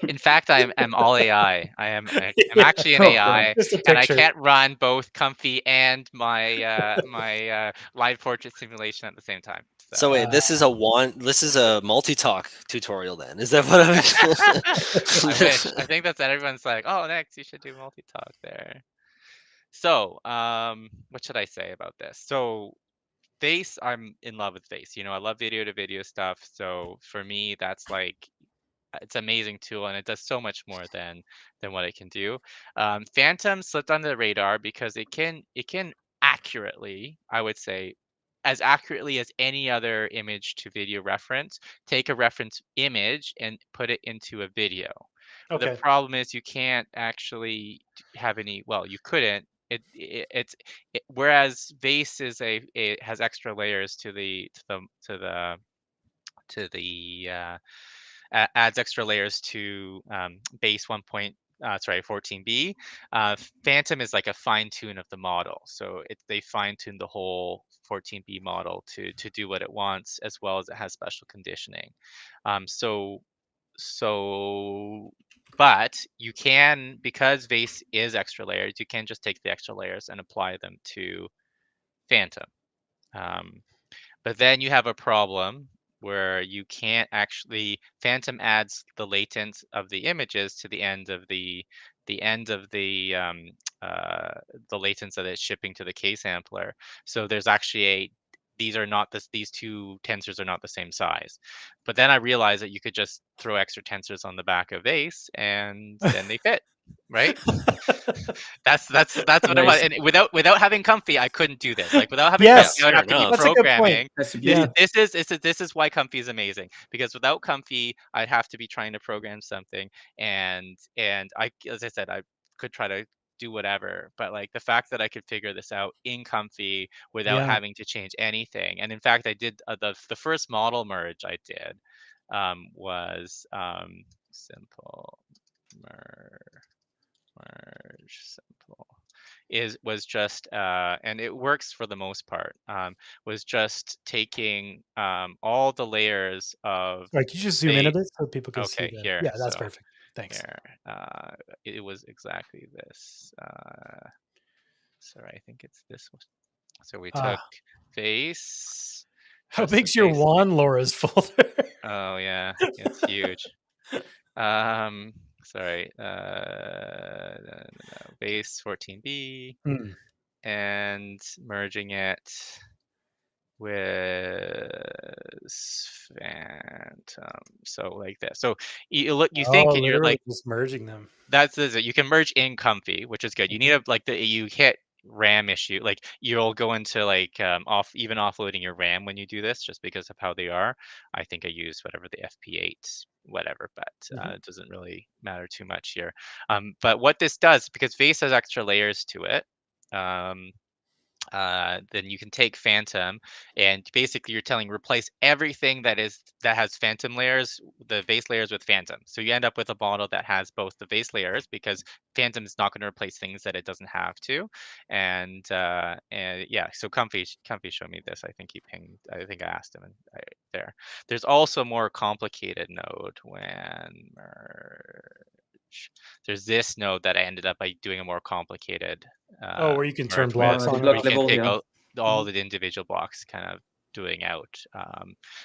In fact, I'm all AI. I'm Yeah. actually an Oh, AI, Just a and I picture. can't run both Comfy and my my live portrait simulation at the same time. So wait, this is a multi-talk tutorial then. Is that what I wish. I think that's that everyone's like, oh, next you should do multi-talk there. So, what should I say about this? So, Face, I'm in love with Face. I love video to video stuff. So for me, that's like it's an amazing tool, and it does so much more than what it can do. Phantom slipped under the radar because it can accurately, I would say, as accurately as any other image to video reference, take a reference image and put it into a video. But Okay. the problem is you can't actually have any. Well, you couldn't. Whereas Vase it has extra layers to the adds extra layers to base 14b. Phantom is like a fine tune of the model, so they fine tune the whole 14b model to do what it wants, as well as it has special conditioning. But you can, because Vase is extra layers, you can just take the extra layers and apply them to Phantom. But then you have a problem where you can't actually. Phantom adds the latents of the images to the end of the latents that it's shipping to the K sampler. So there's actually these two tensors are not the same size. But then I realized that you could just throw extra tensors on the back of Vase and then they fit. right? That's what I want. Nice. And without having Comfy, I couldn't do this. Like without having Yes. Comfy, I would have to be Fair enough. That's a good point. programming. That's the Yeah. beauty. This is why Comfy is amazing, because without Comfy, I'd have to be trying to program something, and I, as I said, I could try to do whatever, but like the fact that I could figure this out in Comfy without Yeah. having to change anything. And in fact, I did the first model merge I did was simple merge simple was just and it works for the most part, was just taking all the layers of Sorry, can you just zoom in a base. bit so people can see Okay, the? here, Yeah, that's so perfect. Thanks. here, it was exactly this. Sorry, I think it's this one. So we took base. How just the big's your base. WAN Laura's folder? Oh yeah, it's huge. Sorry, base 14B Hmm. and merging it with Phantom. So like this. So you look, you think, Oh, and you're literally like, just merging them. that's it. You can merge in Comfy, which is good. You need a like you hit RAM issue. Like you'll go into like even offloading your RAM when you do this, just because of how they are. I think I use whatever the FP8 whatever, but it doesn't really matter too much here. But what this does, because Vase has extra layers to it, then you can take Phantom, and basically you're telling replace everything that has Phantom layers, the base layers with Phantom. So you end up with a model that has both the base layers, because Phantom is not going to replace things that it doesn't have to, and yeah. So Comfy showed me this. I think he pinged. I think I asked him, and there. There's also a more complicated node when merge. There's this node that I ended up by doing a more complicated Oh, where you can turn merge with, blocks The on where and you block off. can level, take yeah. all the individual blocks kind of doing out.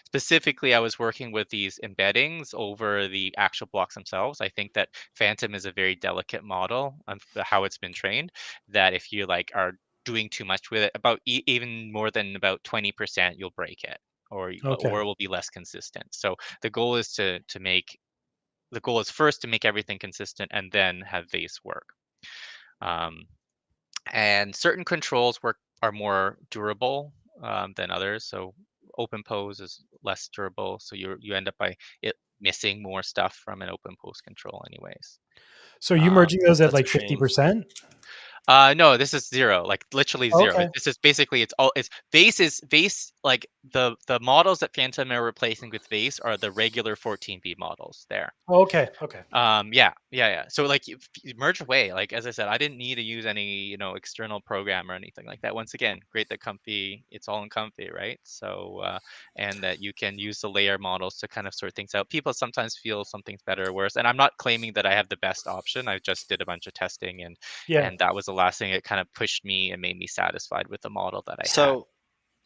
Specifically, I was working with these embeddings over the actual blocks themselves. I think that Phantom is a very delicate model on how it's been trained, that if you like are doing too much with it, about even more than about 20%, you'll break it, or Okay. it will be less consistent. So the goal is the goal is first to make everything consistent and then have Vase work. And certain controls are more durable than others. So open pose is less durable. So you end up by it missing more stuff from an open pose control anyways. So are you merging those at That's a like shame. 50%? No, this is 0, like literally 0. Okay. This is basically it's Vase, like the models that Phantom are replacing with Vase are the regular 14B models there. Okay. Okay. Yeah. So like you merge away, like as I said, I didn't need to use any external program or anything like that. Once again, great that Comfy, it's all in Comfy, right? So and that you can use the layer models to kind of sort things out. People sometimes feel something's better or worse, and I'm not claiming that I have the best option. I just did a bunch of testing, and Yeah. that was the last thing that kind of pushed me and made me satisfied with the model that I had.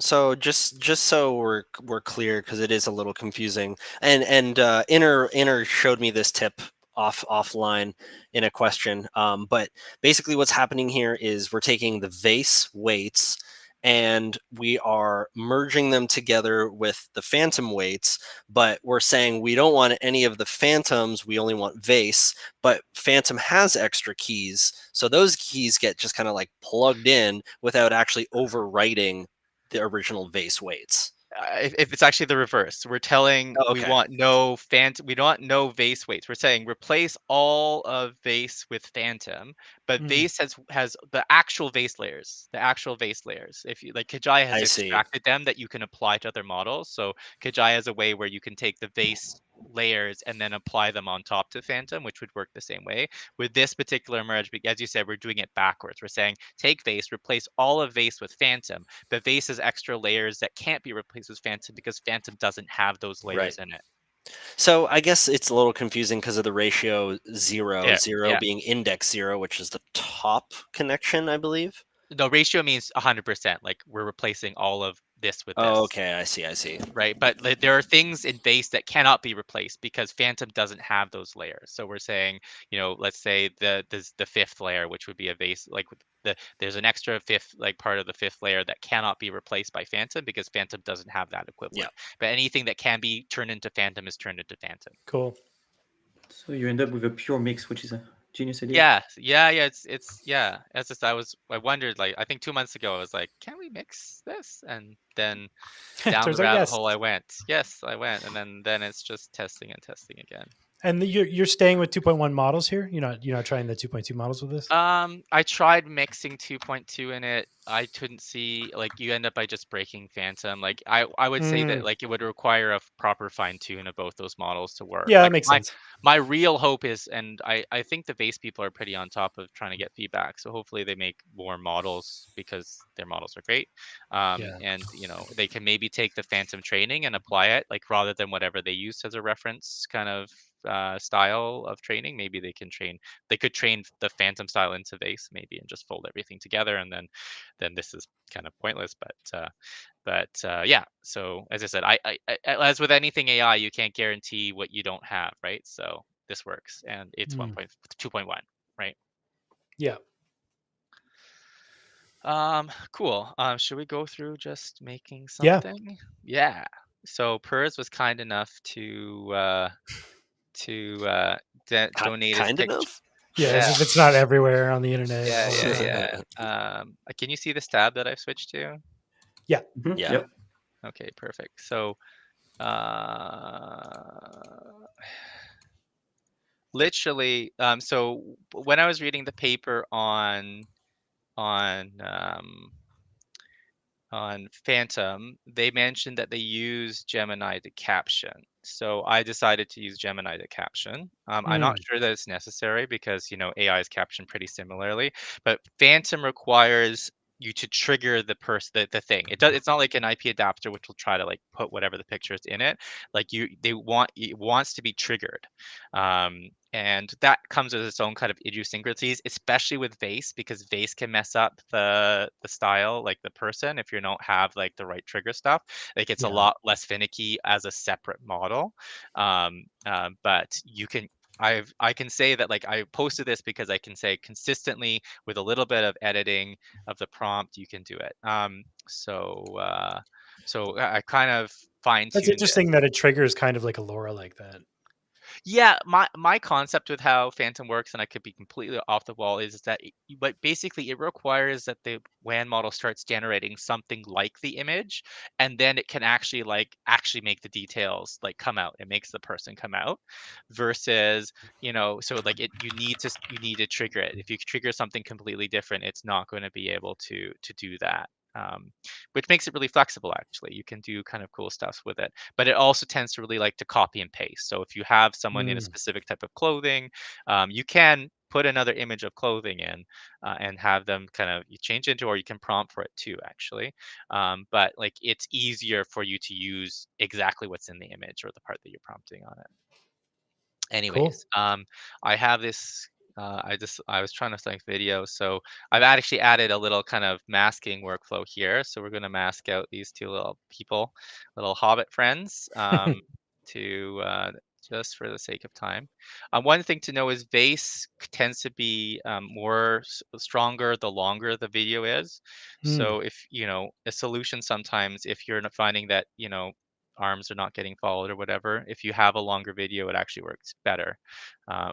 So just so we're clear, because it is a little confusing, and Inner showed me this tip offline in a question. But basically, what's happening here is we're taking the Vase weights and we are merging them together with the Phantom weights, but we're saying we don't want any of the Phantoms, we only want Vase, but Phantom has extra keys, so those keys get just kind of like plugged in without actually overwriting the original Vase weights. If it's actually the reverse, we're telling Oh, we okay. want we don't want no Vase weights. We're saying replace all of Vase with Phantom, but Vase has the actual Vase layers. The actual Vase layers. If you like, Kajaya has I see. extracted them that you can apply to other models. So Kajaya has a way where you can take the Vase layers and then apply them on top to Phantom, which would work the same way. With this particular merge, as you said, we're doing it backwards. We're saying take Vase, replace all of Vase with Phantom, but Vase has extra layers that can't be replaced with Phantom because Phantom doesn't have those layers in it. So I guess it's a little confusing because of the ratio 0, Yeah, 0 yeah. being index 0, which is the top connection, I believe. No, ratio means 100%. Like we're replacing all of this with this. Oh, okay, I see. Right, but there are things in Vase that cannot be replaced because Phantom doesn't have those layers. So we're saying, let's say the fifth layer, which would be a Vase, like there's an extra fifth, like part of the fifth layer that cannot be replaced by Phantom because Phantom doesn't have that equivalent. But anything that can be turned into Phantom is turned into Phantom. Cool. So you end up with a pure mix, which is Genius idea. Yeah. It's yeah. As just I wondered, like, I think 2 months ago I was like, can we mix this? And then down the Turns out rabbit yes. hole I went. Yes, I went, and then it's just testing and testing again. And you're staying with 2.1 models here. You're not trying the 2.2 models with this. I tried mixing 2.2 in it. I couldn't see, like, you end up by just breaking Phantom. Like I would say that, Mm, like, it would require a proper fine tune of both those models to work. yeah, that Like makes my sense. my real hope is, and I think the base people are pretty on top of trying to get feedback. So hopefully they make more models because their models are great. Yeah. And they can maybe take the Phantom training and apply it, like, rather than whatever they used as a reference kind of style of training. Maybe they could train the Phantom style into Vase maybe and just fold everything together, and then this is kind of pointless. But yeah. So as I said, as with anything AI, you can't guarantee what you don't have, right? So this works, and it's Mm, 2.1, right? yeah. Cool. Should we go through just making Yeah. something? Yeah. So Purz was kind enough to donate his Kind picture. enough. Yeah. Yeah. As if it's not everywhere on the internet Yeah, all the time. yeah, yeah. Can you see this tab that I've switched to? Yeah. Mhm, Yeah. Yep. Okay, perfect. So, uh, literally, so when I was reading the paper on um, on Phantom, they mentioned that they use Gemini to caption. So I decided to use Gemini to caption. I'm not Mm, sure that it's necessary because AIs caption pretty similarly, but Phantom requires you to trigger the thing. It's not like an IP adapter which will try to, like, put whatever the picture is in it. Like, it wants to be triggered. And that comes with its own kind of idiosyncrasies, especially with Vase, because Vase can mess up the style, like the person, if you don't have, like, the right trigger stuff. Like, it's a yeah. lot less finicky as a separate model. But I can say that, like, I posted this because I can say consistently with a little bit of editing of the prompt, you can do it. So I kind of fine That's tuned it. interesting that it triggers kind of like a Laura like that. Yeah, my concept with how Phantom works, and I could be completely off the wall, is that but basically it requires that the WAN model starts generating something like the image, and then it can actually, like, actually make the details, like, come out. It makes the person come out, versus, so, like, you need to trigger it. If you trigger something completely different, it's not going to be able to do that. Which makes it really flexible. Actually, you can do kind of cool stuff with it, but it also tends to really like to copy and paste. So if you have someone in a Mm, specific type of clothing, you can put another image of clothing in, and have them kind of you change into, or you can prompt for it too, actually. But, like, it's easier for you to use exactly what's in the image or the part that you're prompting on it. cool. Anyways, I have this. I was trying to select video, so I've actually added a little kind of masking workflow here. So we're going to mask out these two little people, little hobbit friends, to just for the sake of time. One thing to know is Vase tends to be more stronger the longer the video is. Mm, So if a solution sometimes, if you're not finding that arms are not getting followed or whatever, if you have a longer video, it actually works better,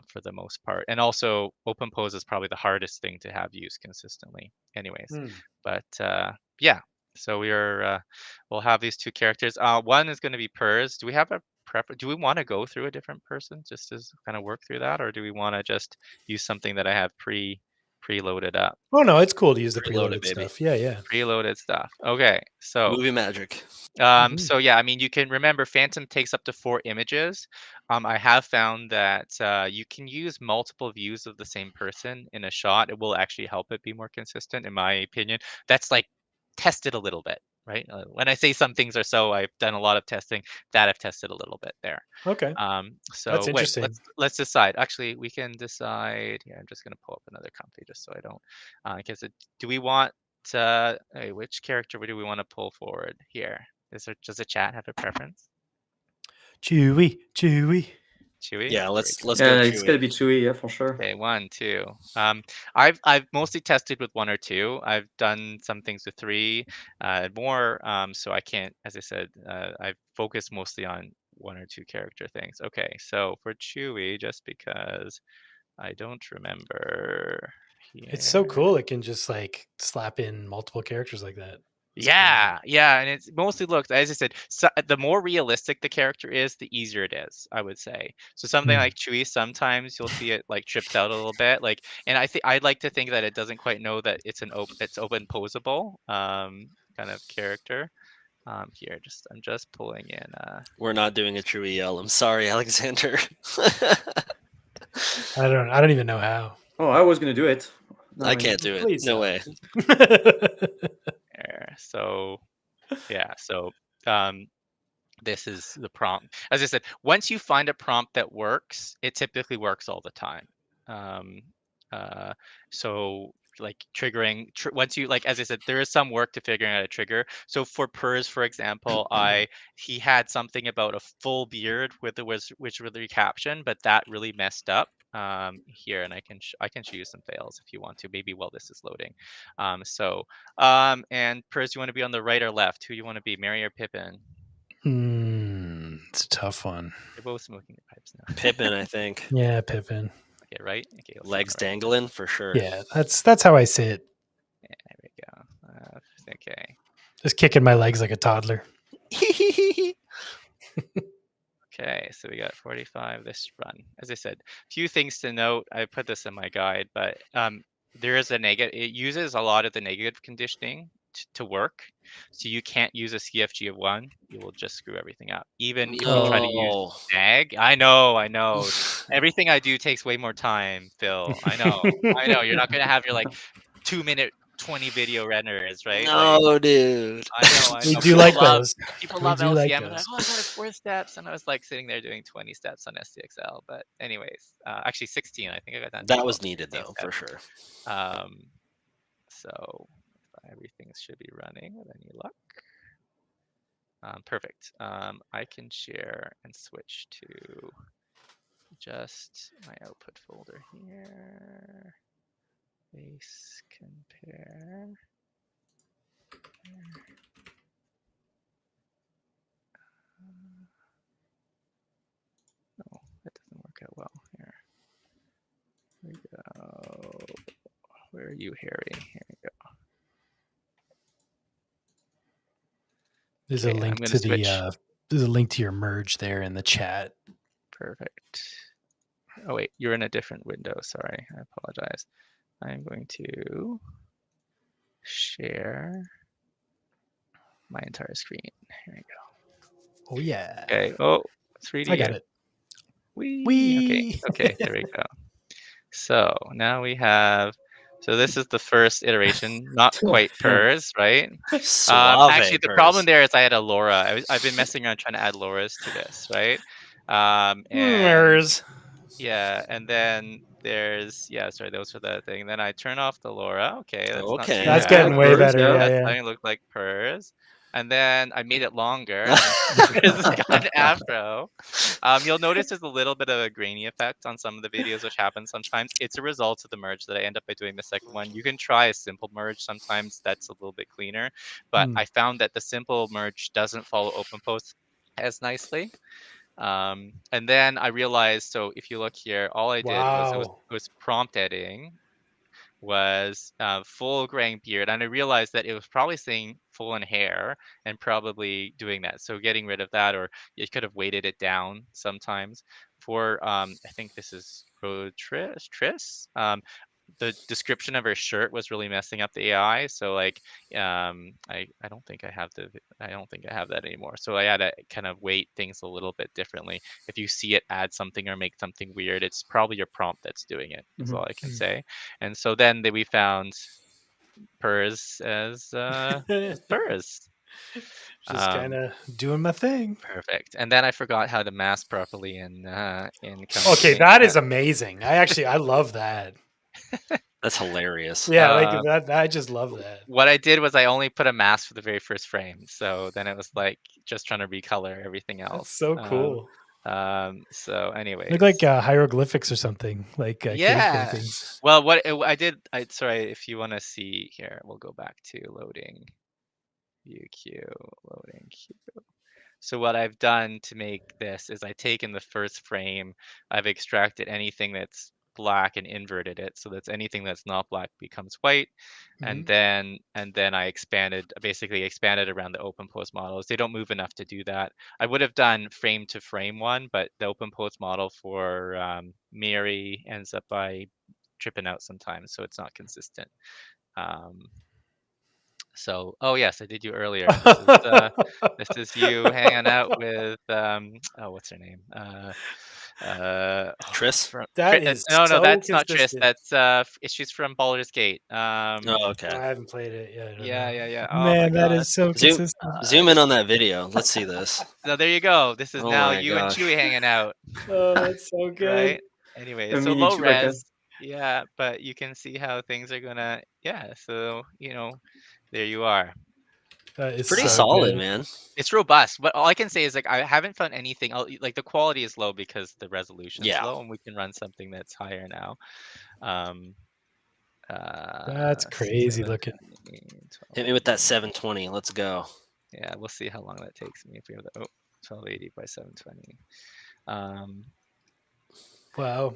for the most part. And also, open pose is probably the hardest thing to have used consistently. Anyways, mm. but yeah. So we'll have these two characters. One is going to be Purz. Do we have a preference? Do we want to go through a different person just to kind of work through that, or do we want to just use something that I have preloaded up? Oh no, it's cool to use the Preloaded, preloaded baby. stuff. Yeah, yeah. Preloaded stuff. Okay, so Movie magic. Mhm. so yeah, I mean, you can remember Phantom takes up to 4 images. I have found that you can use multiple views of the same person in a shot. It will actually help it be more consistent, in my opinion. That's like tested a little bit, right? When I say some things are so, I've done a lot of testing. That I've tested a little bit there. Okay, that's So wait, interesting. let's decide. Actually, we can decide. Yeah, I'm just gonna pull up another comfy just so I don't. Because do we want? Hey, which character do we want to pull forward here? Does the chat have a preference? Chewy, chewy. Chewy? Yeah, There we let's go. go Yeah, it's Chewie. gotta be Chewy, yeah, for sure. Okay, 1, 2. I've mostly tested with 1 or 2. I've done some things with 3, more. So I can't, as I said, I've focused mostly on 1 or 2 character things. Okay, so for Chewy, just because I don't remember. It's so Here. cool. It can just like slap in multiple characters like that. It's Yeah, yeah, and it's mostly looks, as I said, so the more realistic the character is, the easier it is, I would say. So something Hmm. like Chewie, sometimes you'll see it like trips out a little bit, like, and I'd like to think that it doesn't quite know that it's it's open posable kind of character. Here, I'm just pulling in. We're not doing a true EL. I'm sorry, Alexander. I don't even know how. Oh, I was gonna do it. I can't do it. Please No don't. way. There. So yeah, so this is the prompt. As I said, once you find a prompt that works, it typically works all the time. So like triggering, once you, like, as I said, there is some work to figuring out a trigger. So for Purz, for example, he had something about a full beard with which was recaption, but that really messed up. Here, and I can show you some fails if you want to, maybe while this is loading. And Purz, you want to be on the right or left? Who you want to be, Mary or Pippin? It's a tough one. They're both smoking their pipes now. Pippin, I think. Yeah, Pippin. Okay, right? Okay, let's Legs go on the right. dangling for sure. Yeah, that's how I sit. Yeah, there we go. Okay. Just kicking my legs like a toddler. Okay, so we got 45 this run. As I said, few things to note. I put this in my guide, but there is a negative. It uses a lot of the negative conditioning to work. So you can't use a CFG of 1. You will just screw everything up. Even if you try to use nag. I know. Everything I do takes way more time, Phil. I know. You're not going to have your like 2-minute 20 video renders, right? No, like, dude. I know. We do like those. People We love do LCM. like And they're like, those. oh, I got it 4 steps, and I was like sitting there doing 20 steps on SCXL. But anyways, actually 16. I think I got done. That was needed though, for sure. So everything should be running with any luck. Perfect. I can share and switch to just my output folder here. Base compare. No, that doesn't work out well here. Here we go. Where are you, Harry? Here we go. There's Okay, a link I'm gonna to switch. there's a link to your merge there in the chat. Perfect. Oh wait, you're in a different window. Sorry, I apologize. I'm going to share my entire screen. Here we go. Oh yeah. Okay. Oh, 3D. I got it. Wee. Okay. There we go. So now we have. So this is the first iteration, not quite Purz, right? Actually, the problem there is I had a LoRa. I've been messing around trying to add LoRas to this, right? Yeah, and then there's those are the thing. Then I turn off the LoRa. Okay, that's not too That's bad. getting way better. That's Yeah. starting to look like Purz. And then I made it longer. It's got an afro. You'll notice there's a little bit of a grainy effect on some of the videos, which happens sometimes. It's a result of the merge that I end up by doing the second one. You can try a simple merge. Sometimes that's a little bit cleaner. But I found that the simple merge doesn't follow open post as nicely. And then I realized, so if you look here, all I did was prompt editing, was full graying beard, and I realized that it was probably saying full in hair and probably doing that. So getting rid of that, or you could have weighted it down sometimes. For I think this is Tris. The description of her shirt was really messing up the AI. So like, I don't think I have that anymore. So I had to kind of weight things a little bit differently. If you see it add something or make something weird, it's probably your prompt that's doing it. Is all I can say. And so then we found Purz as Purz. Just kind of doing my thing. Perfect. And then I forgot how to mask properly in Okay, that is amazing. I love that. That's hilarious. Yeah, like that. I just love that. What I did was I only put a mask for the very first frame, so then it was like just trying to recolor everything else. That's so cool. So anyway, look like hieroglyphics or something, like yeah. things. Well, what I did, sorry, if you want to see here, we'll go back to loading view queue, loading queue. So what I've done to make this is I've taken the first frame, I've extracted anything that's black and inverted it, so that's anything that's not black becomes white. And Mhm. then I basically expanded around the open post models. They don't move enough to do that. I would have done frame to frame one, but the open post model for Miri ends up by tripping out sometimes, so it's not consistent. Um, so, oh yes, I did you earlier. This is you hanging out with oh, what's her name? Oh, Tris? That is no, so that's not Tris. consistent. That's she's from Baldur's Gate. Oh, okay. I haven't played it yet. I don't know. Yeah. Oh my Man, that God. is so Zoom consistent. zoom in on that video. Let's see this. So there you go. This is Oh now my you and gosh. Chewie hanging out, Oh, that's so good. right? Anyway, I so mean, you low Chewbacca. res, yeah, but you can see how things are gonna, yeah. So there you are. That is Pretty so solid, good. man. It's robust, but all I can say is like I haven't found anything. Like the quality is low because the resolution's Yeah. low, and we can run something that's higher now. Um, That's crazy looking. 720, Hit me with that 1280. 720. Let's go. Yeah, we'll see how long that takes me if we have the 1280 by 720. Wow.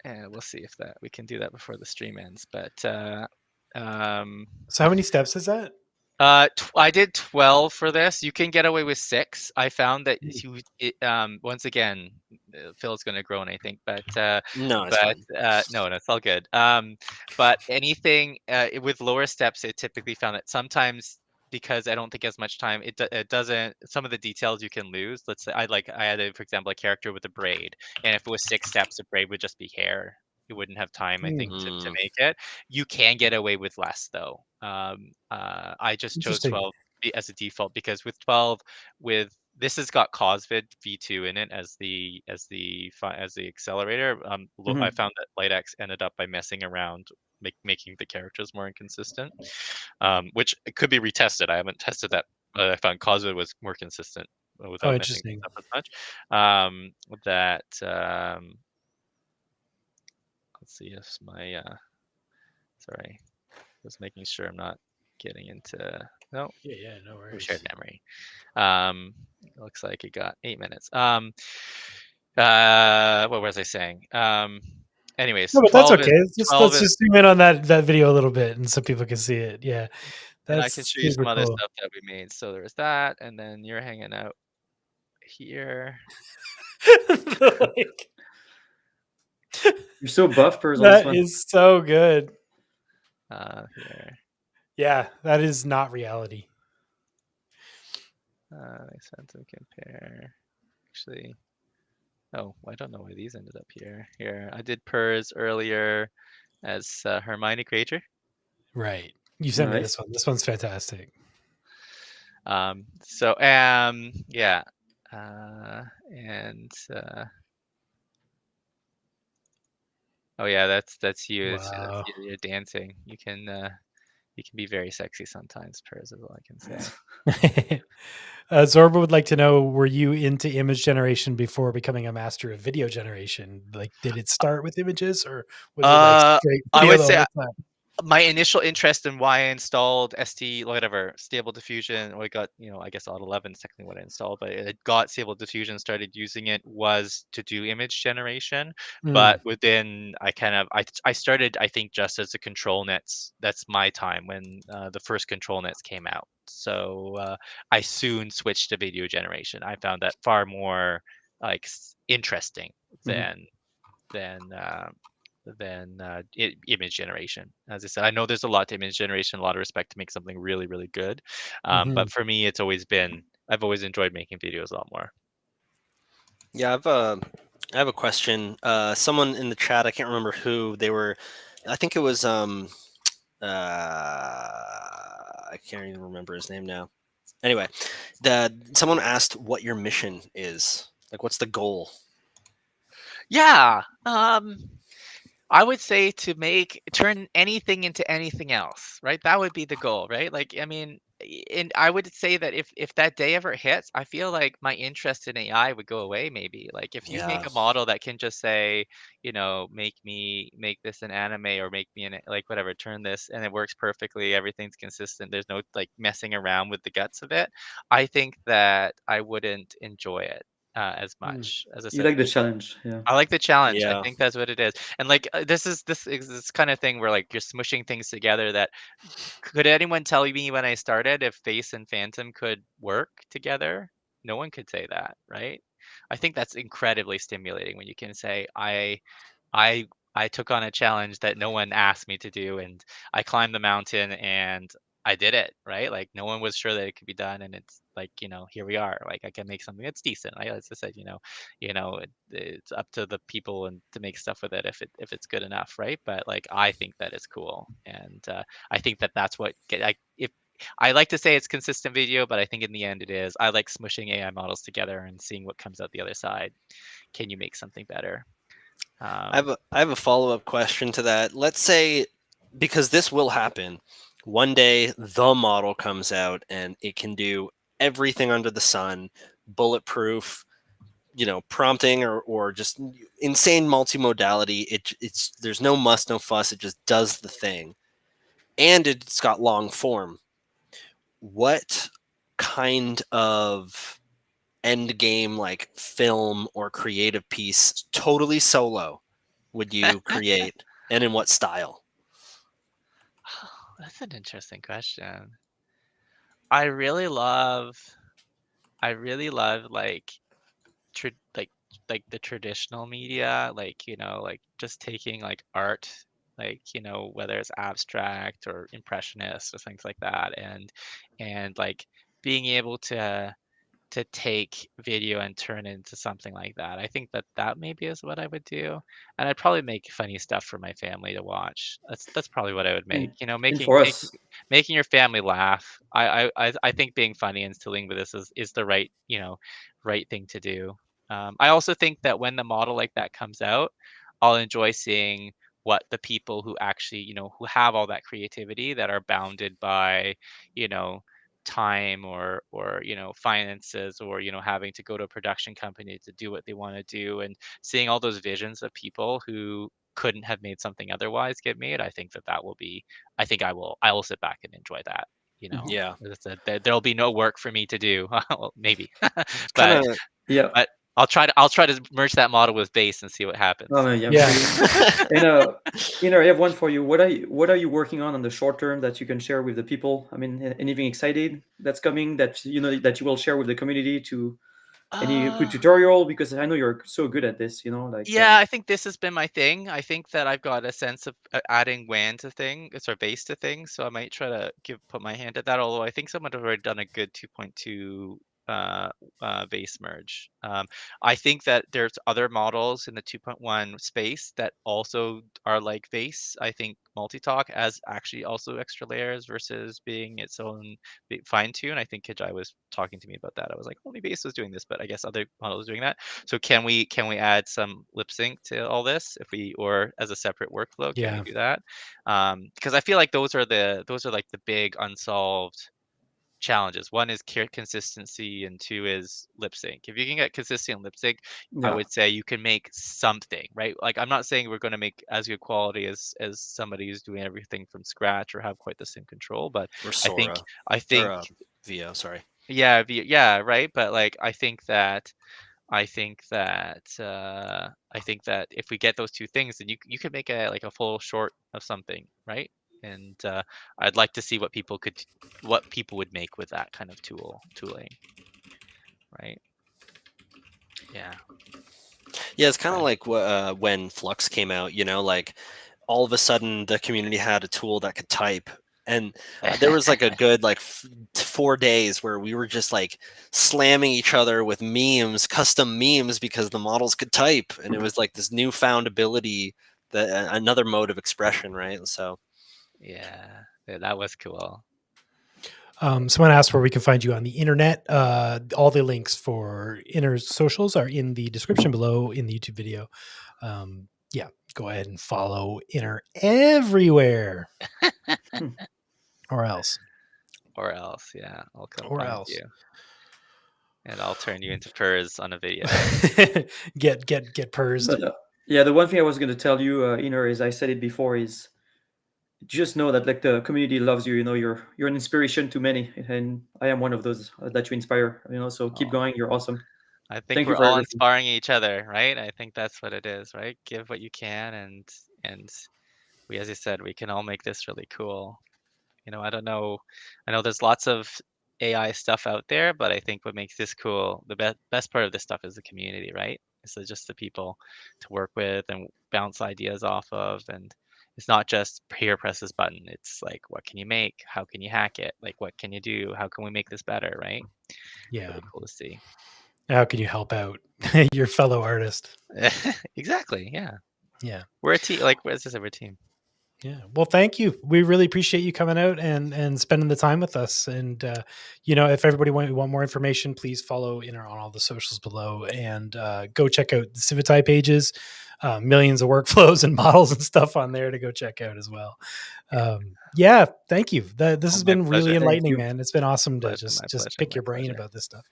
And we'll see if we can do that before the stream ends. But So how many steps is that? I did 12 for this. You can get away with 6. I found that once again, Phil's going to groan, I think, but No, it's fine. no, it's all good. But anything with lower steps, it typically found that sometimes, because I don't think as much time, it doesn't. Some of the details you can lose. Let's say I had, for example, a character with a braid, and if it was 6 steps, the braid would just be hair. You wouldn't have time, I think, to Mm. make it. You can get away with less though. I just chose Interesting. 12 as a default because with 12, this has got CosVid v2 in it as the accelerator. I Mhm. found that LightX ended up by messing around, making the characters more inconsistent, which it could be retested. I haven't tested that. I found CosVid was more consistent Oh, without messing interesting. up as much. Let's see if my sorry, just making sure I'm not getting into no Yeah, no worries. shared memory. Looks like it got 8 minutes. What was I saying? Anyways, No, but that's 12 is okay. 12 Let's is, just zoom in on that video a little bit, and so people can see it. Yeah, and I can that's show you super some other cool. stuff that we made. So there was that, and then you're hanging out here. Like, You're so buff, Purz, on this that one. is so good. Here. Yeah, that is not reality. Nice Phantom compare. Actually, oh, I don't know why these ended up here. Here, I did Purz earlier as Hermione Creature. Right. You sent me Nice. this one. This one's fantastic. Yeah, and oh yeah, that's you. That's Wow. you're dancing. You can be very sexy sometimes. Purz is all I can say. Zorba would like to know: were you into image generation before becoming a master of video generation? Like, did it start with images, or was it like straight I video would the say whole time? my initial interest in why I installed Stable Diffusion, or I got, I guess Auto 11 is technically what I installed, but it got Stable Diffusion, started using it, was to do image generation. But within, I started, I think, just as a control nets. That's my time when the first control nets came out. So I soon switched to video generation. I found that far more like interesting than image generation. As I said, I know there's a lot to image generation, a lot of respect to make something really, really good. But for me, I've always enjoyed making videos a lot more. Yeah, I have a question. Someone in the chat, I can't remember who they were. I think it was I can't even remember his name now. Anyway, someone asked what your mission is. Like, what's the goal? Yeah. I would say to turn anything into anything else, right? That would be the goal, right? Like, I mean, and I would say that if that day ever hits, I feel like my interest in AI would go away. Maybe like if you make Yeah. a model that can just say, make this an anime, or make me like whatever, turn this, and it works perfectly. Everything's consistent. There's no like messing around with the guts of it. I think that I wouldn't enjoy it. as much. As I You said, like the challenge, yeah. I like the challenge. I Yeah. think that's what it is. And like this is this kind of thing where like you're smushing things together that could anyone tell me when I started if Face and Phantom could work together? No one could say that, right? I think that's incredibly stimulating when you can say I I took on a challenge that no one asked me to do, and I climbed the mountain and I did it, right? Like no one was sure that it could be done, and it's like here we are. Like I can make something that's decent. Right? As I said, it's up to the people and to make stuff with it if it's good enough, right? But like I think that is cool, and I think that that's what if I like to say it's consistent video, but I think in the end it is. I like smushing AI models together and seeing what comes out the other side. Can you make something better? I have a follow-up question to that. Let's say, because this will happen, one day the model comes out and it can do everything under the sun, bulletproof, prompting or just insane multimodality. It's there's no muss, no fuss. It just does the thing, and it's got long form. What kind of end game like film or creative piece totally solo would you create, and in what style? That's an interesting question. I really love like tra- like the traditional media, like like just taking like art, like whether it's abstract or impressionist or things like that, and like being able to take video and turn it into something like that. I think that that maybe is what I would do, and I'd probably make funny stuff for my family to watch. That's probably what I would make. And, and Making for making us, making your family laugh. I think being funny and stealing with this is the right right thing to do. I also think that when the model like that comes out, I'll enjoy seeing what the people who actually who have all that creativity that are bounded by you know time or finances or having to go to a production company to do what they want to do, and seeing all those visions of people who couldn't have made something otherwise get made. I think that that will be I will sit back and enjoy that. Yeah, As I said, there'll be no work for me to do. Well, maybe. it's kind but of yeah. but I'll try to merge that model with base and see what happens. Oh, man, yeah, I'm Yeah. sure. And I have one for you. What are you working on the short term that you can share with the people? I mean, anything exciting that's coming that that you will share with the community to any good uh tutorial? Because I know you're so good at this. Like Yeah, I think this has been my thing. I think that I've got a sense of adding WAN to things or base to things, so I might try to put my hand at that. Although I think someone has already done a good 2.2 uh, base merge. I think that there's other models in the 2.1 space that also are like base. I think multi-talk has actually also extra layers versus being its own fine tune. I think Kijai was talking to me about that. I was like, only base was doing this, but I guess other models are doing that. So can we add some lip sync to all this or as a separate workflow? Can we Yeah. do that? Because I feel like those are like the big unsolved challenges. One is consistency, and two is lip sync. If you can get consistent lip sync, I yeah, would say you can make something, right? Like I'm not saying we're going to make as good quality as somebody who's doing everything from scratch or have quite the same control, but or I think Sora I or think VO. Sorry. yeah, yeah, right. But like I think that if we get those two things, then you could make a full short of something, right? And I'd like to see what people would make with that kind of tooling, right? Yeah. Yeah, it's kind of Okay. like when Flux came out. Like all of a sudden the community had a tool that could type, and there was like a good 4 days where we were just like slamming each other with custom memes, because the models could type, and it was like this newfound ability, that another mode of expression, right? So Yeah, that was cool. Someone asked where we can find you on the internet. All the links for Inner's socials are in the description below in the YouTube video. Yeah, go ahead and follow Inner everywhere, or else, Or else, yeah, I'll come or find else. you, and I'll turn you into Purz on a video. get Purzed. but yeah, the one thing I was going to tell you, Iner, is I said it before, is just know that like the community loves you. You're an inspiration to many, and I am one of those that you inspire. So keep Oh, going. You're awesome. I think Thank we're you for all everything. inspiring each other, right? I think that's what it is, right? Give what you can, and we, as you said, we can all make this really cool. I don't know. I know there's lots of AI stuff out there, but I think what makes this cool, the best part of this stuff is the community, right? It's just the people to work with and bounce ideas off of, and it's not just here, press this button. It's like, what can you make? How can you hack it? Like, what can you do? How can we make this better, right? Yeah. Really cool to see. How can you help out your fellow artist? Exactly. Yeah. Yeah. We're a team. Like, as I said, we're a team. Yeah. Well, thank you. We really appreciate you coming out and spending the time with us. And, if everybody want more information, please follow on all the socials below and go check out the Civitai pages. Millions of workflows and models and stuff on there to go check out as well. Yeah. Thank you. This has my been pleasure. really Thank enlightening, you. man. It's been awesome to My just pleasure. pick My your brain pleasure. about this stuff.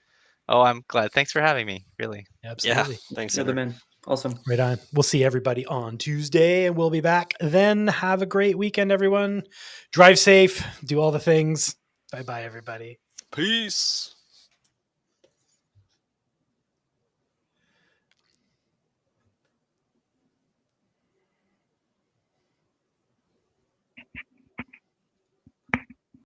Oh, I'm glad. Thanks for having me. Really. Absolutely. Yeah, thanks. You're the man. Awesome. Right on. We'll see everybody on Tuesday and we'll be back then. Have a great weekend, everyone. Drive safe. Do all the things. Bye-bye, everybody. Peace.